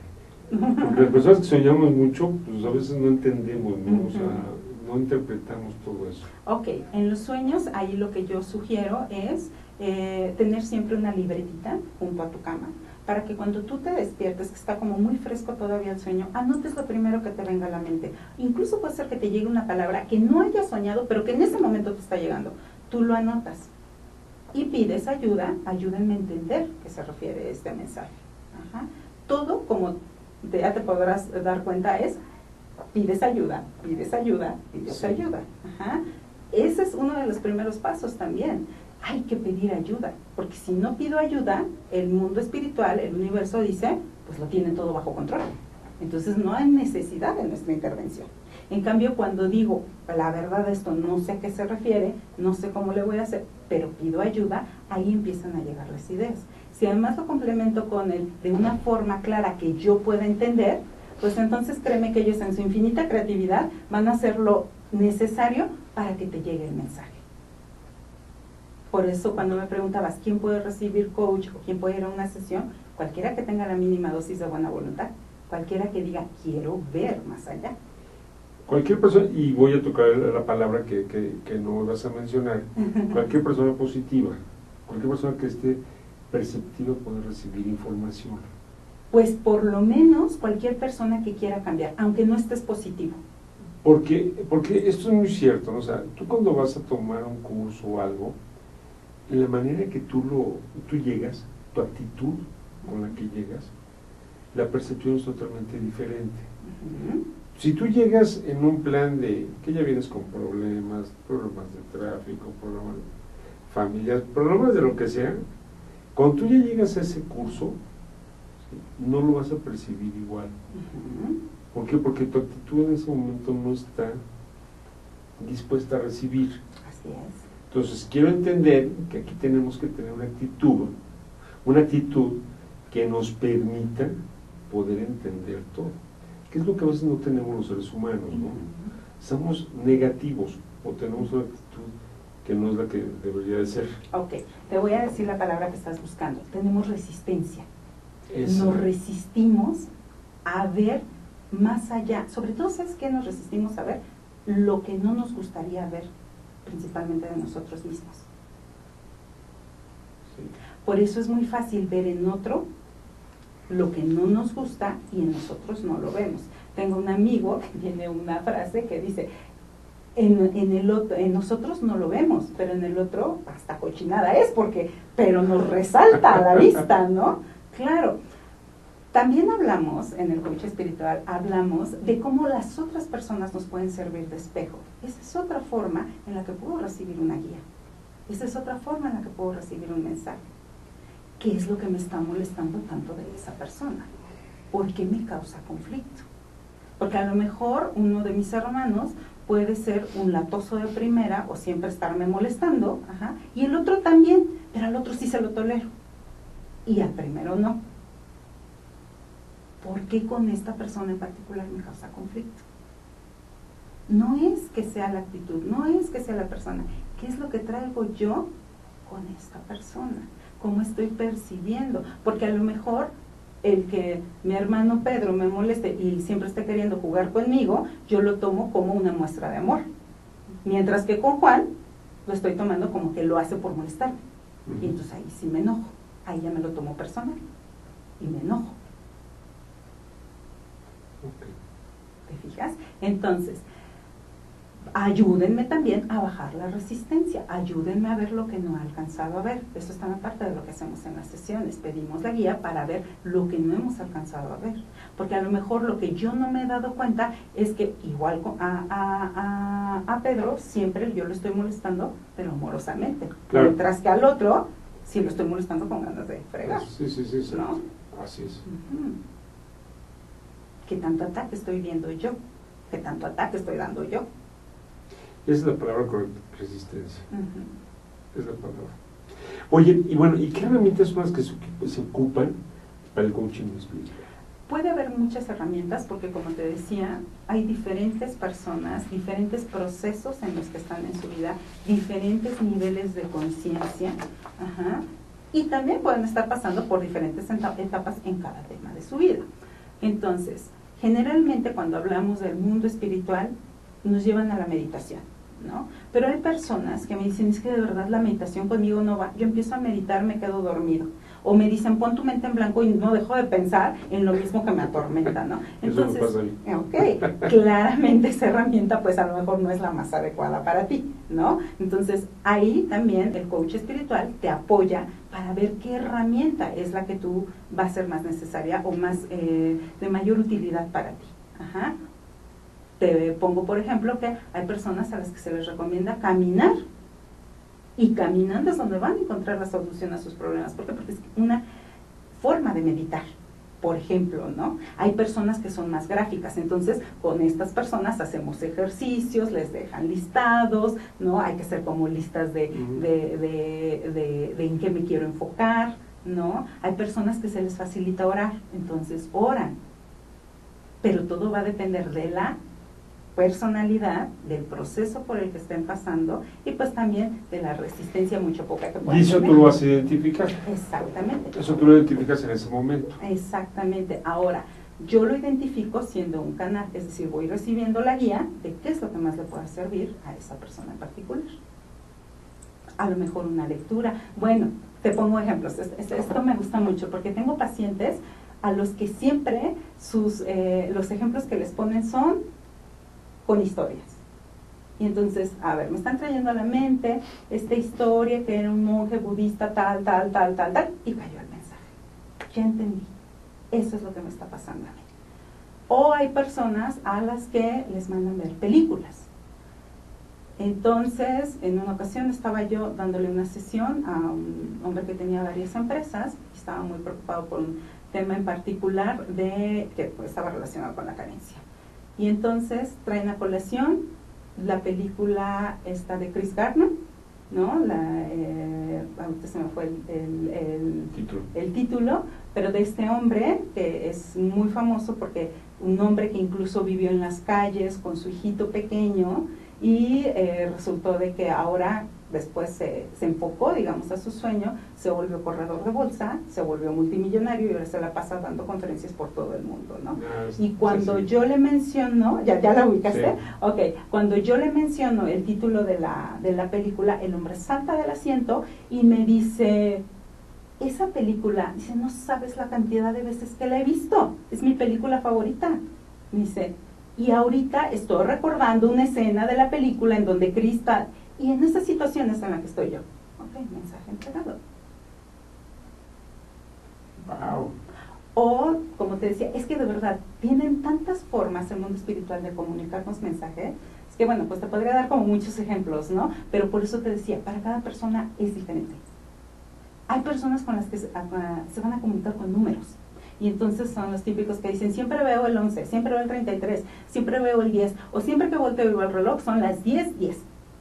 Porque las personas que soñamos mucho, pues a veces no entendemos, ¿no? O sea, no interpretamos todo eso. Ok, en los sueños, ahí lo que yo sugiero es tener siempre una libretita junto a tu cama, para que cuando tú te despiertes, que está como muy fresco todavía el sueño, anotes lo primero que te venga a la mente. Incluso puede ser que te llegue una palabra que no hayas soñado, pero que en ese momento te está llegando. Tú lo anotas y pides ayuda, ayúdenme a entender qué se refiere este mensaje. Ajá. Todo, como ya te podrás dar cuenta, es pides ayuda, pides ayuda, pides Sí. ayuda. Ajá. Ese es uno de los primeros pasos también. Hay que pedir ayuda, porque si no pido ayuda, el mundo espiritual, el universo dice, pues lo tienen todo bajo control. Entonces no hay necesidad de nuestra intervención. En cambio, cuando digo, la verdad esto no sé a qué se refiere, no sé cómo le voy a hacer, pero pido ayuda, ahí empiezan a llegar las ideas. Si además lo complemento con el de una forma clara que yo pueda entender, pues entonces créeme que ellos en su infinita creatividad van a hacer lo necesario para que te llegue el mensaje. Por eso cuando me preguntabas quién puede recibir coach o quién puede ir a una sesión, cualquiera que tenga la mínima dosis de buena voluntad, cualquiera que diga quiero ver más allá. Cualquier persona, y voy a tocar la palabra que no vas a mencionar, cualquier persona positiva, cualquier persona que esté perceptiva puede recibir información. Pues por lo menos cualquier persona que quiera cambiar, aunque no estés positivo. Porque esto es muy cierto, ¿no? O sea, tú cuando vas a tomar un curso o algo, en la manera que tú llegas, tu actitud con la que llegas, la percepción es totalmente diferente. Si tú llegas en un plan de que ya vienes con problemas de tráfico, problemas familiares, problemas de lo que sea, cuando tú ya llegas a ese curso, ¿sí?, no lo vas a percibir igual. ¿Por qué? Porque tu actitud en ese momento no está dispuesta a recibir. Así es. Entonces, quiero entender que aquí tenemos que tener una actitud que nos permita poder entender todo. ¿Qué es lo que a veces no tenemos los seres humanos, no? Somos negativos o tenemos una actitud que no es la que debería de ser. Ok, te voy a decir la palabra que estás buscando. Tenemos resistencia. Eso. Nos resistimos a ver más allá. Sobre todo, ¿sabes qué? Nos resistimos a ver lo que no nos gustaría ver, principalmente de nosotros mismos. Sí. Por eso es muy fácil ver en otro lo que no nos gusta y en nosotros no lo vemos. Tengo un amigo que tiene una frase que dice, en nosotros no lo vemos, pero en el otro hasta cochinada es, pero nos resalta a la vista, ¿no? Claro. También hablamos, en el coach espiritual, hablamos de cómo las otras personas nos pueden servir de espejo. Esa es otra forma en la que puedo recibir una guía. Esa es otra forma en la que puedo recibir un mensaje. ¿Qué es lo que me está molestando tanto de esa persona? ¿Por qué me causa conflicto? Porque a lo mejor uno de mis hermanos puede ser un latoso de primera o siempre estarme molestando, y el otro también, pero al otro sí se lo tolero. Y al primero no. ¿Por qué con esta persona en particular me causa conflicto? No es que sea la actitud, no es que sea la persona. ¿Qué es lo que traigo yo con esta persona? ¿Cómo estoy percibiendo? Porque a lo mejor el que mi hermano Pedro me moleste y siempre esté queriendo jugar conmigo, yo lo tomo como una muestra de amor. Mientras que con Juan, lo estoy tomando como que lo hace por molestarme. Y entonces ahí sí me enojo. Ahí ya me lo tomo personal. Y me enojo. Okay. ¿Te fijas? Entonces, ayúdenme también a bajar la resistencia, ayúdenme a ver lo que no he alcanzado a ver. Eso está en parte de lo que hacemos en las sesiones, pedimos la guía para ver lo que no hemos alcanzado a ver, porque a lo mejor lo que yo no me he dado cuenta es que igual a Pedro siempre yo lo estoy molestando, pero amorosamente, claro. Mientras que al otro sí lo estoy molestando con ganas de fregar. Sí, ¿no? Así es. ¿Qué tanto ataque estoy viendo yo? ¿Qué tanto ataque estoy dando yo? Esa es la palabra correcta, resistencia. Es la palabra. Oye, y bueno, ¿y qué herramientas son las que se ocupan para el coaching espiritual? Puede haber muchas herramientas porque, como te decía, hay diferentes personas, diferentes procesos en los que están en su vida, diferentes niveles de conciencia, y también pueden estar pasando por diferentes etapas en cada tema de su vida. Entonces, generalmente cuando hablamos del mundo espiritual, nos llevan a la meditación, ¿no? Pero hay personas que me dicen, es que de verdad la meditación conmigo no va. Yo empiezo a meditar, me quedo dormido. O me dicen, pon tu mente en blanco y no dejo de pensar en lo mismo que me atormenta, ¿no? Entonces, eso me pasa a mí. Claramente esa herramienta pues a lo mejor no es la más adecuada para ti, ¿no? Entonces, ahí también el coach espiritual te apoya para ver qué herramienta es la que tú va a ser más necesaria o más de mayor utilidad para ti. Te pongo por ejemplo que hay personas a las que se les recomienda caminar, y caminando es donde van a encontrar la solución a sus problemas. ¿Por qué? Porque es una forma de meditar, por ejemplo, ¿no? Hay personas que son más gráficas, entonces con estas personas hacemos ejercicios, les dejan listados, ¿no? Hay que hacer como listas de en qué me quiero enfocar, ¿no? Hay personas que se les facilita orar, entonces oran, pero todo va a depender de la personalidad, del proceso por el que estén pasando y pues también de la resistencia mucho poca que puedan Y eso tener. tú lo vas a identificar. Exactamente. Eso tú lo identificas en ese momento. Exactamente. Ahora, yo lo identifico siendo un canal, es decir, voy recibiendo la guía de qué es lo que más le pueda servir a esa persona en particular. A lo mejor una lectura. Bueno, te pongo ejemplos. Esto me gusta mucho porque tengo pacientes a los que siempre los ejemplos que les ponen son con historias. Y entonces, a ver, me están trayendo a la mente esta historia que era un monje budista tal, y cayó el mensaje. Ya entendí. Eso es lo que me está pasando a mí. O hay personas a las que les mandan ver películas. Entonces, en una ocasión estaba yo dándole una sesión a un hombre que tenía varias empresas y estaba muy preocupado por un tema en particular que pues, estaba relacionado con la carencia. Y entonces traen a colación la película esta de Chris Gardner, ¿no? Ahorita se me fue el título, pero de este hombre que es muy famoso porque un hombre que incluso vivió en las calles con su hijito pequeño y resultó de que ahora después se enfocó, digamos, a su sueño, se volvió corredor de bolsa, se volvió multimillonario y ahora se la pasa dando conferencias por todo el mundo, ¿no? Y cuando yo le menciono, ¿ya la ubicaste? Sí. Ok, cuando yo le menciono el título de la película, el hombre salta del asiento y me dice, esa película, dice, no sabes la cantidad de veces que la he visto, es mi película favorita. Me dice, y ahorita estoy recordando una escena de la película en donde Chris está, y en esas situaciones en las que estoy yo. Ok, mensaje entregado. Wow. O, como te decía, es que de verdad, tienen tantas formas el mundo espiritual de comunicarnos mensajes, es que bueno, pues te podría dar como muchos ejemplos, ¿no? Pero por eso te decía, para cada persona es diferente. Hay personas con las que se van a comunicar con números. Y entonces son los típicos que dicen, siempre veo el 11, siempre veo el 33, siempre veo el 10, o siempre que volteo y veo el reloj son las 10:10,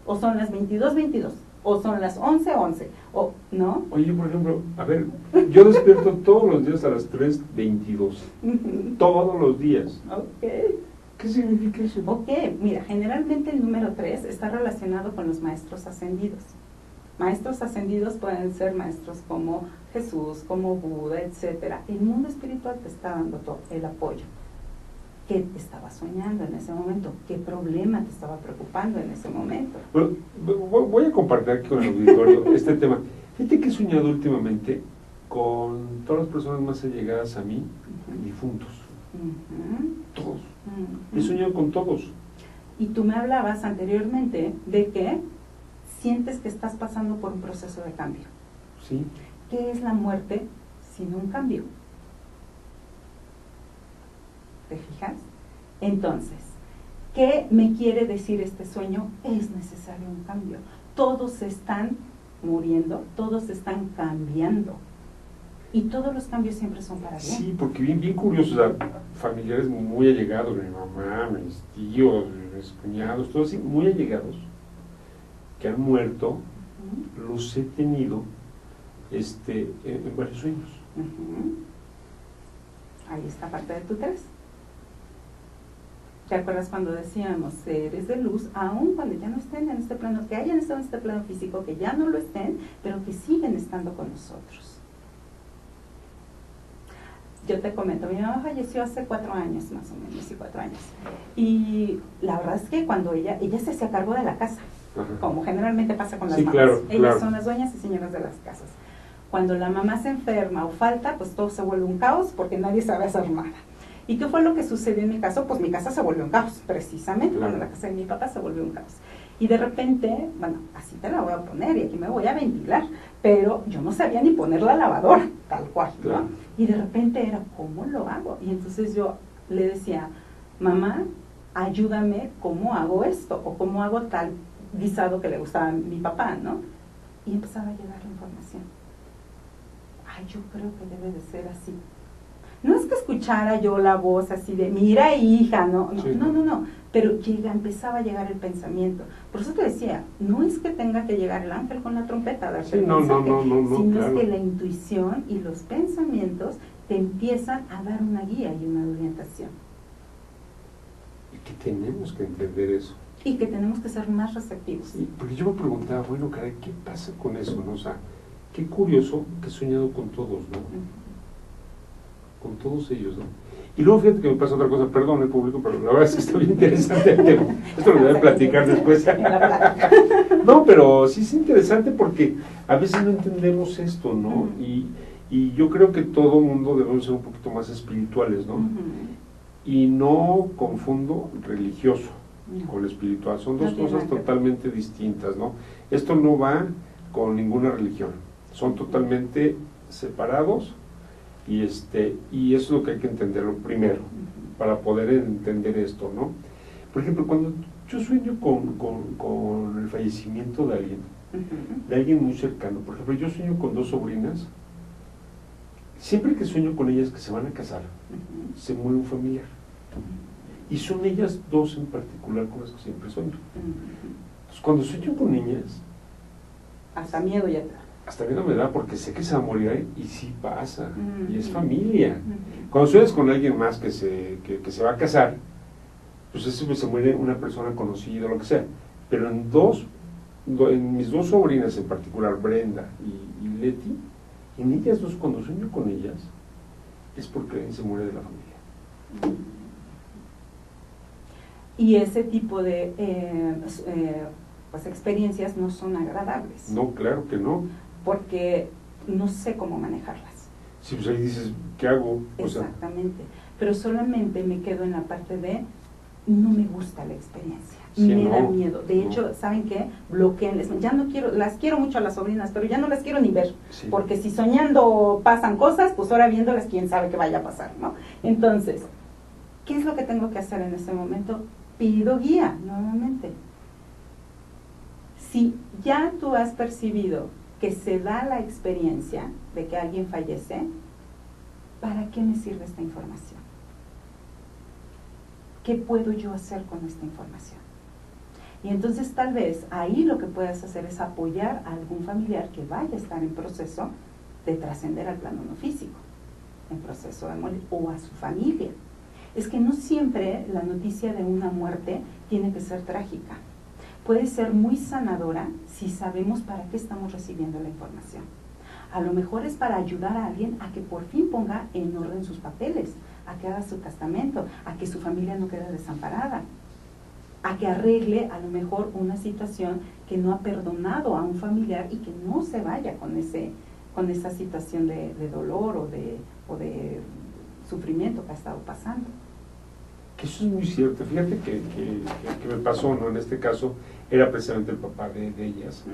o son las 22:22, o son las 11:11, o, ¿no? Oye, por ejemplo, a ver, yo despierto todos los días a las 3:22, todos los días. Ok. ¿Qué significa eso? Ok, mira, generalmente el número 3 está relacionado con los maestros ascendidos. Maestros ascendidos pueden ser maestros como Jesús, como Buda, etcétera. El mundo espiritual te está dando todo el apoyo. ¿Qué estabas soñando en ese momento? ¿Qué problema te estaba preocupando en ese momento? Bueno, voy a compartir aquí con el auditorio este tema. Fíjate que he soñado últimamente con todas las personas más allegadas a mí, difuntos. Todos. He soñado con todos. Y tú me hablabas anteriormente de que sientes que estás pasando por un proceso de cambio. Sí. ¿Qué es la muerte sin un cambio? ¿Te fijas? Entonces, ¿qué me quiere decir este sueño? Es necesario un cambio. Todos están muriendo, todos están cambiando. Y todos los cambios siempre son para bien. Sí, porque bien curioso, o sea, familiares muy allegados, mi mamá, mis tíos, mis cuñados, todos así, muy allegados, que han muerto, los he tenido en varios sueños. Ahí está parte de tu 3. ¿Te acuerdas cuando decíamos seres de luz, aun cuando ya no estén en este plano, que hayan estado en este plano físico, que ya no lo estén, pero que siguen estando con nosotros? Yo te comento, mi mamá falleció hace 4 años, más o menos, y 4 años. Y la verdad es que cuando ella se hacía cargo de la casa, como generalmente pasa con las mamás. Claro, ellas son las dueñas y señoras de las casas. Cuando la mamá se enferma o falta, pues todo se vuelve un caos porque nadie sabe hacer nada. ¿Y qué fue lo que sucedió en mi caso? Pues mi casa se volvió un caos, precisamente, cuando la casa de mi papá se volvió un caos. Y de repente, bueno, así te la voy a poner y aquí me voy a ventilar, pero yo no sabía ni poner la lavadora, tal cual, ¿no? Claro. Y de repente era, ¿cómo lo hago? Y entonces yo le decía, mamá, ayúdame, ¿cómo hago esto? O ¿cómo hago tal guisado que le gustaba a mi papá, ¿no? Y empezaba a llegar la información. Ay, yo creo que debe de ser así. No es que escuchara yo la voz así de, mira hija, no, pero empezaba a llegar el pensamiento. Por eso te decía, no es que tenga que llegar el ángel con la trompeta a darte el mensaje, sino claro. es que la intuición y los pensamientos te empiezan a dar una guía y una orientación. Y que tenemos que entender eso. Y que tenemos que ser más receptivos. Sí, porque yo me preguntaba, bueno, caray, ¿qué pasa con eso, no? O sea, qué curioso que he soñado con todos, ¿no? Con todos ellos, ¿no? Y luego fíjate que me pasa otra cosa, perdón el público, pero la verdad es que está bien interesante el tema. Esto lo voy a platicar después. No, pero sí es interesante porque a veces no entendemos esto, ¿no? Y yo creo que todo mundo debemos ser un poquito más espirituales, ¿no? Y no confundo religioso con espiritual, son dos cosas totalmente distintas, ¿no? Esto no va con ninguna religión, son totalmente separados. Y eso es lo que hay que entenderlo primero, para poder entender esto, ¿no? Por ejemplo, cuando yo sueño con el fallecimiento de alguien muy cercano, por ejemplo, yo sueño con 2 sobrinas, siempre que sueño con ellas que se van a casar, se muere un familiar. Y son ellas 2 en particular con las que siempre sueño. Entonces, cuando sueño con ellas, hasta miedo ya te da. Hasta miedo me da porque sé que se va a morir y sí pasa, y es familia. Cuando sueñas con alguien más que se va a casar, pues eso se muere una persona conocida, lo que sea. Pero en mis 2 sobrinas en particular, Brenda y Leti, en ellas 2, cuando sueño con ellas, es porque alguien se muere de la familia. Y ese tipo de pues experiencias no son agradables. No, claro que no. Porque no sé cómo manejarlas. Sí, pues ahí dices, ¿qué hago? Exactamente. Pero solamente me quedo en la parte de, no me gusta la experiencia, sí, me da miedo. De hecho, ¿saben qué? Bloqueenles. Ya no quiero, las quiero mucho a las sobrinas, pero ya no las quiero ni ver. Sí. Porque si soñando pasan cosas, pues ahora viéndolas, quién sabe qué vaya a pasar, ¿no? Entonces, ¿qué es lo que tengo que hacer en este momento? Pido guía, nuevamente. Si ya tú has percibido que se da la experiencia de que alguien fallece, ¿para qué me sirve esta información? ¿Qué puedo yo hacer con esta información? Y entonces tal vez ahí lo que puedas hacer es apoyar a algún familiar que vaya a estar en proceso de trascender al plano no físico, en proceso de morir, o a su familia. Es que no siempre la noticia de una muerte tiene que ser trágica. Puede ser muy sanadora si sabemos para qué estamos recibiendo la información. A lo mejor es para ayudar a alguien a que por fin ponga en orden sus papeles, a que haga su testamento, a que su familia no quede desamparada, a que arregle a lo mejor una situación que no ha perdonado a un familiar y que no se vaya con esa situación de dolor o de sufrimiento que ha estado pasando. que eso es muy cierto. Fíjate que me pasó, ¿no? En este caso era precisamente el papá de ellas.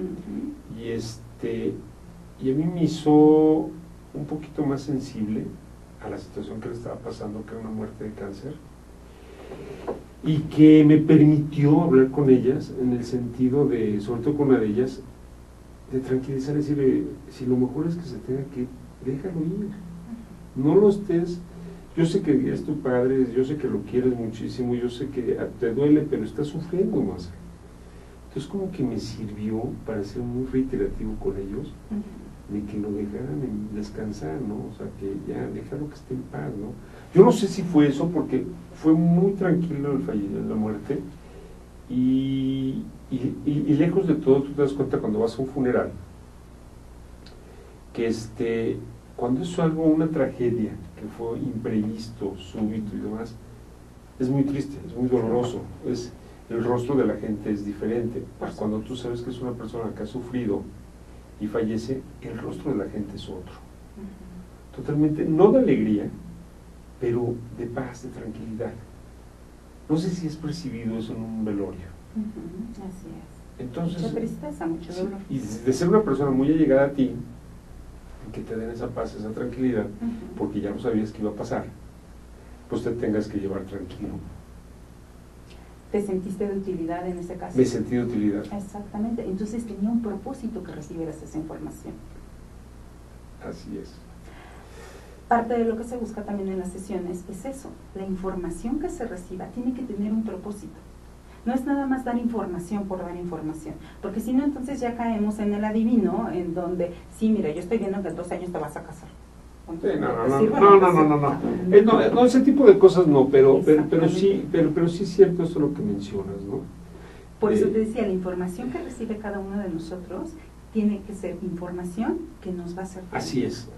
Y a mí me hizo un poquito más sensible a la situación que le estaba pasando, que era una muerte de cáncer, y que me permitió hablar con ellas en el sentido de, sobre todo con una de ellas, de tranquilizar, decirle, si lo mejor es que se tenga que, déjalo ir, no lo estés, yo sé que es tu padre, yo sé que lo quieres muchísimo, yo sé que te duele, pero estás sufriendo más. Entonces como que me sirvió para ser muy reiterativo con ellos, de que lo dejaran descansar, ¿no? O sea, que ya, déjalo que esté en paz, ¿no? Yo no sé si fue eso, porque fue muy tranquilo la muerte, y lejos de todo, tú te das cuenta cuando vas a un funeral, que cuando es algo, una tragedia, que fue imprevisto, súbito y demás, es muy triste, es muy doloroso, el rostro de la gente es diferente. Cuando tú sabes que es una persona que ha sufrido y fallece, el rostro de la gente es otro. Totalmente, no de alegría, pero de paz, de tranquilidad. No sé si has percibido eso en un velorio. Así es. Entonces, mucha tristeza, mucho dolor. Y de ser una persona muy allegada a ti, que te den esa paz, esa tranquilidad, porque ya no sabías qué iba a pasar, pues te tengas que llevar tranquilo. ¿Te sentiste de utilidad en ese caso? Me sentí de utilidad. Exactamente, entonces tenía un propósito que recibieras esa información. Así es. Parte de lo que se busca también en las sesiones es eso, la información que se reciba tiene que tener un propósito. No es nada más dar información por dar información, porque si no, entonces ya caemos en el adivino, en donde, sí, mira, yo estoy viendo que en 2 años te vas a casar. Sí, no, ese tipo de cosas no, pero sí es cierto eso lo que mencionas, ¿no? Por eso te decía, la información que recibe cada uno de nosotros tiene que ser información que nos va a hacer. Así es.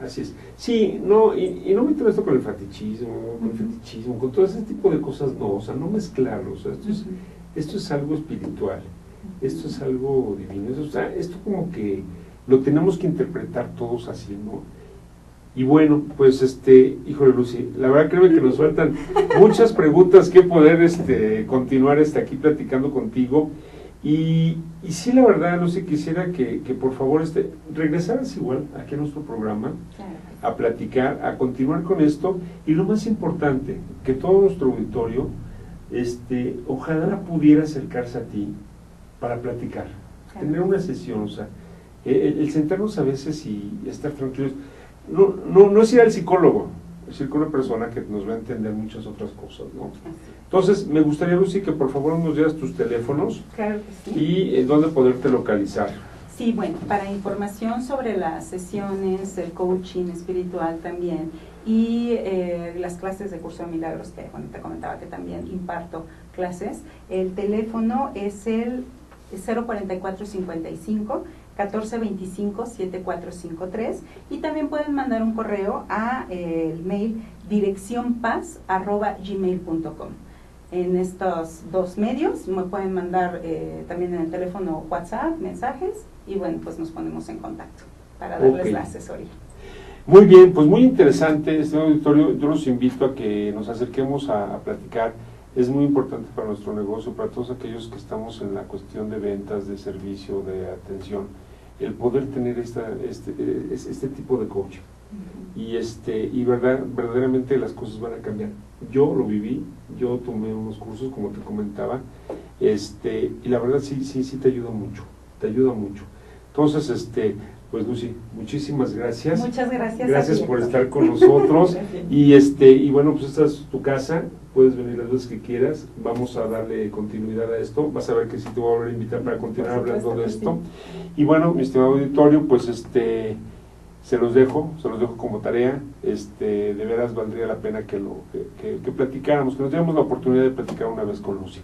Sí, no, y no meter esto con el fetichismo, con todo ese tipo de cosas, no, o sea, no mezclarlo, o sea, esto es algo espiritual, esto es algo divino, o sea, esto como que lo tenemos que interpretar todos así, ¿no? Y bueno, pues híjole Lucy, la verdad creo que nos faltan muchas preguntas que poder continuar aquí platicando contigo. Y sí, la verdad, Lucy, quisiera que por favor regresaras igual aquí a nuestro programa, a platicar, a continuar con esto, y lo más importante, que todo nuestro auditorio ojalá pudiera acercarse a ti para platicar, tener una sesión, o sea, el sentarnos a veces y estar tranquilos. No es ir al psicólogo, es ir con una persona que nos va a entender muchas otras cosas, ¿no? Entonces, me gustaría, Lucy, que por favor nos dieras tus teléfonos. Claro que sí. Y dónde poderte localizar. Sí, bueno, para información sobre las sesiones, el coaching espiritual también, y las clases de Curso de Milagros, que bueno, te comentaba que también imparto clases, el teléfono es el 04455 1425 7453, y también pueden mandar un correo a el mail direccionpaz@gmail.com. En estos 2 medios me pueden mandar también en el teléfono WhatsApp, mensajes, y bueno, pues nos ponemos en contacto para darles la asesoría. Muy bien, pues muy interesante este auditorio. Yo los invito a que nos acerquemos a platicar. Es muy importante para nuestro negocio, para todos aquellos que estamos en la cuestión de ventas, de servicio, de atención, el poder tener este tipo de coaching. Y verdaderamente las cosas van a cambiar. Yo lo viví, yo tomé unos cursos, como te comentaba, y la verdad sí te ayuda mucho, Entonces, pues Lucy, muchísimas gracias. Muchas gracias. Gracias por estar con nosotros. y bueno, pues esta es tu casa, puedes venir las veces que quieras, vamos a darle continuidad a esto, vas a ver que sí te voy a volver a invitar para continuar hablando de esto. Sí. Y bueno, mi estimado auditorio, pues se los dejo como tarea, de veras valdría la pena que platicáramos, que nos diéramos la oportunidad de platicar una vez con Lucy.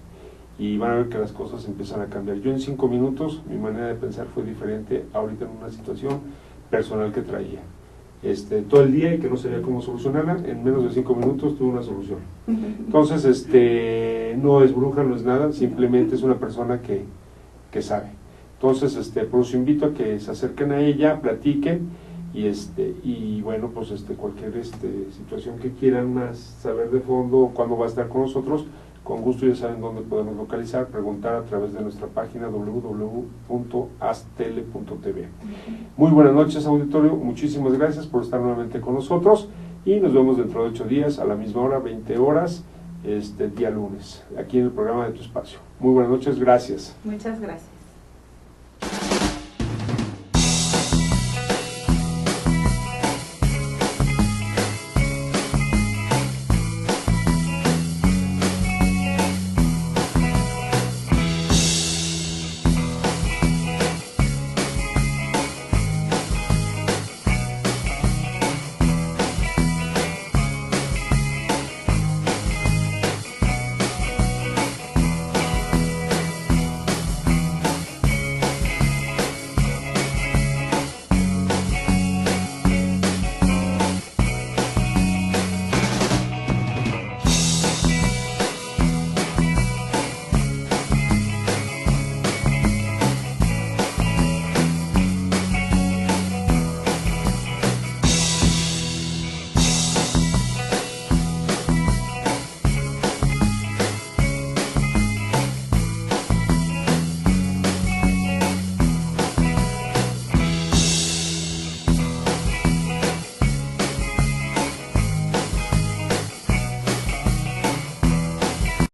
Y van a ver que las cosas empiezan a cambiar. Yo en 5 minutos, mi manera de pensar fue diferente ahorita en una situación personal que traía. Todo el día y que no sabía cómo solucionarla, en menos de 5 minutos tuve una solución. Entonces, no es bruja, no es nada, simplemente es una persona que sabe. Entonces, pues los invito a que se acerquen a ella, platiquen, y bueno, pues cualquier situación que quieran más saber de fondo o cuándo va a estar con nosotros, con gusto ya saben dónde podemos localizar, preguntar a través de nuestra página www.astele.tv. Muy buenas noches, auditorio, muchísimas gracias por estar nuevamente con nosotros y nos vemos dentro de 8 días a la misma hora, 20 horas, día lunes, aquí en el programa de Tu Espacio. Muy buenas noches, gracias. Muchas gracias.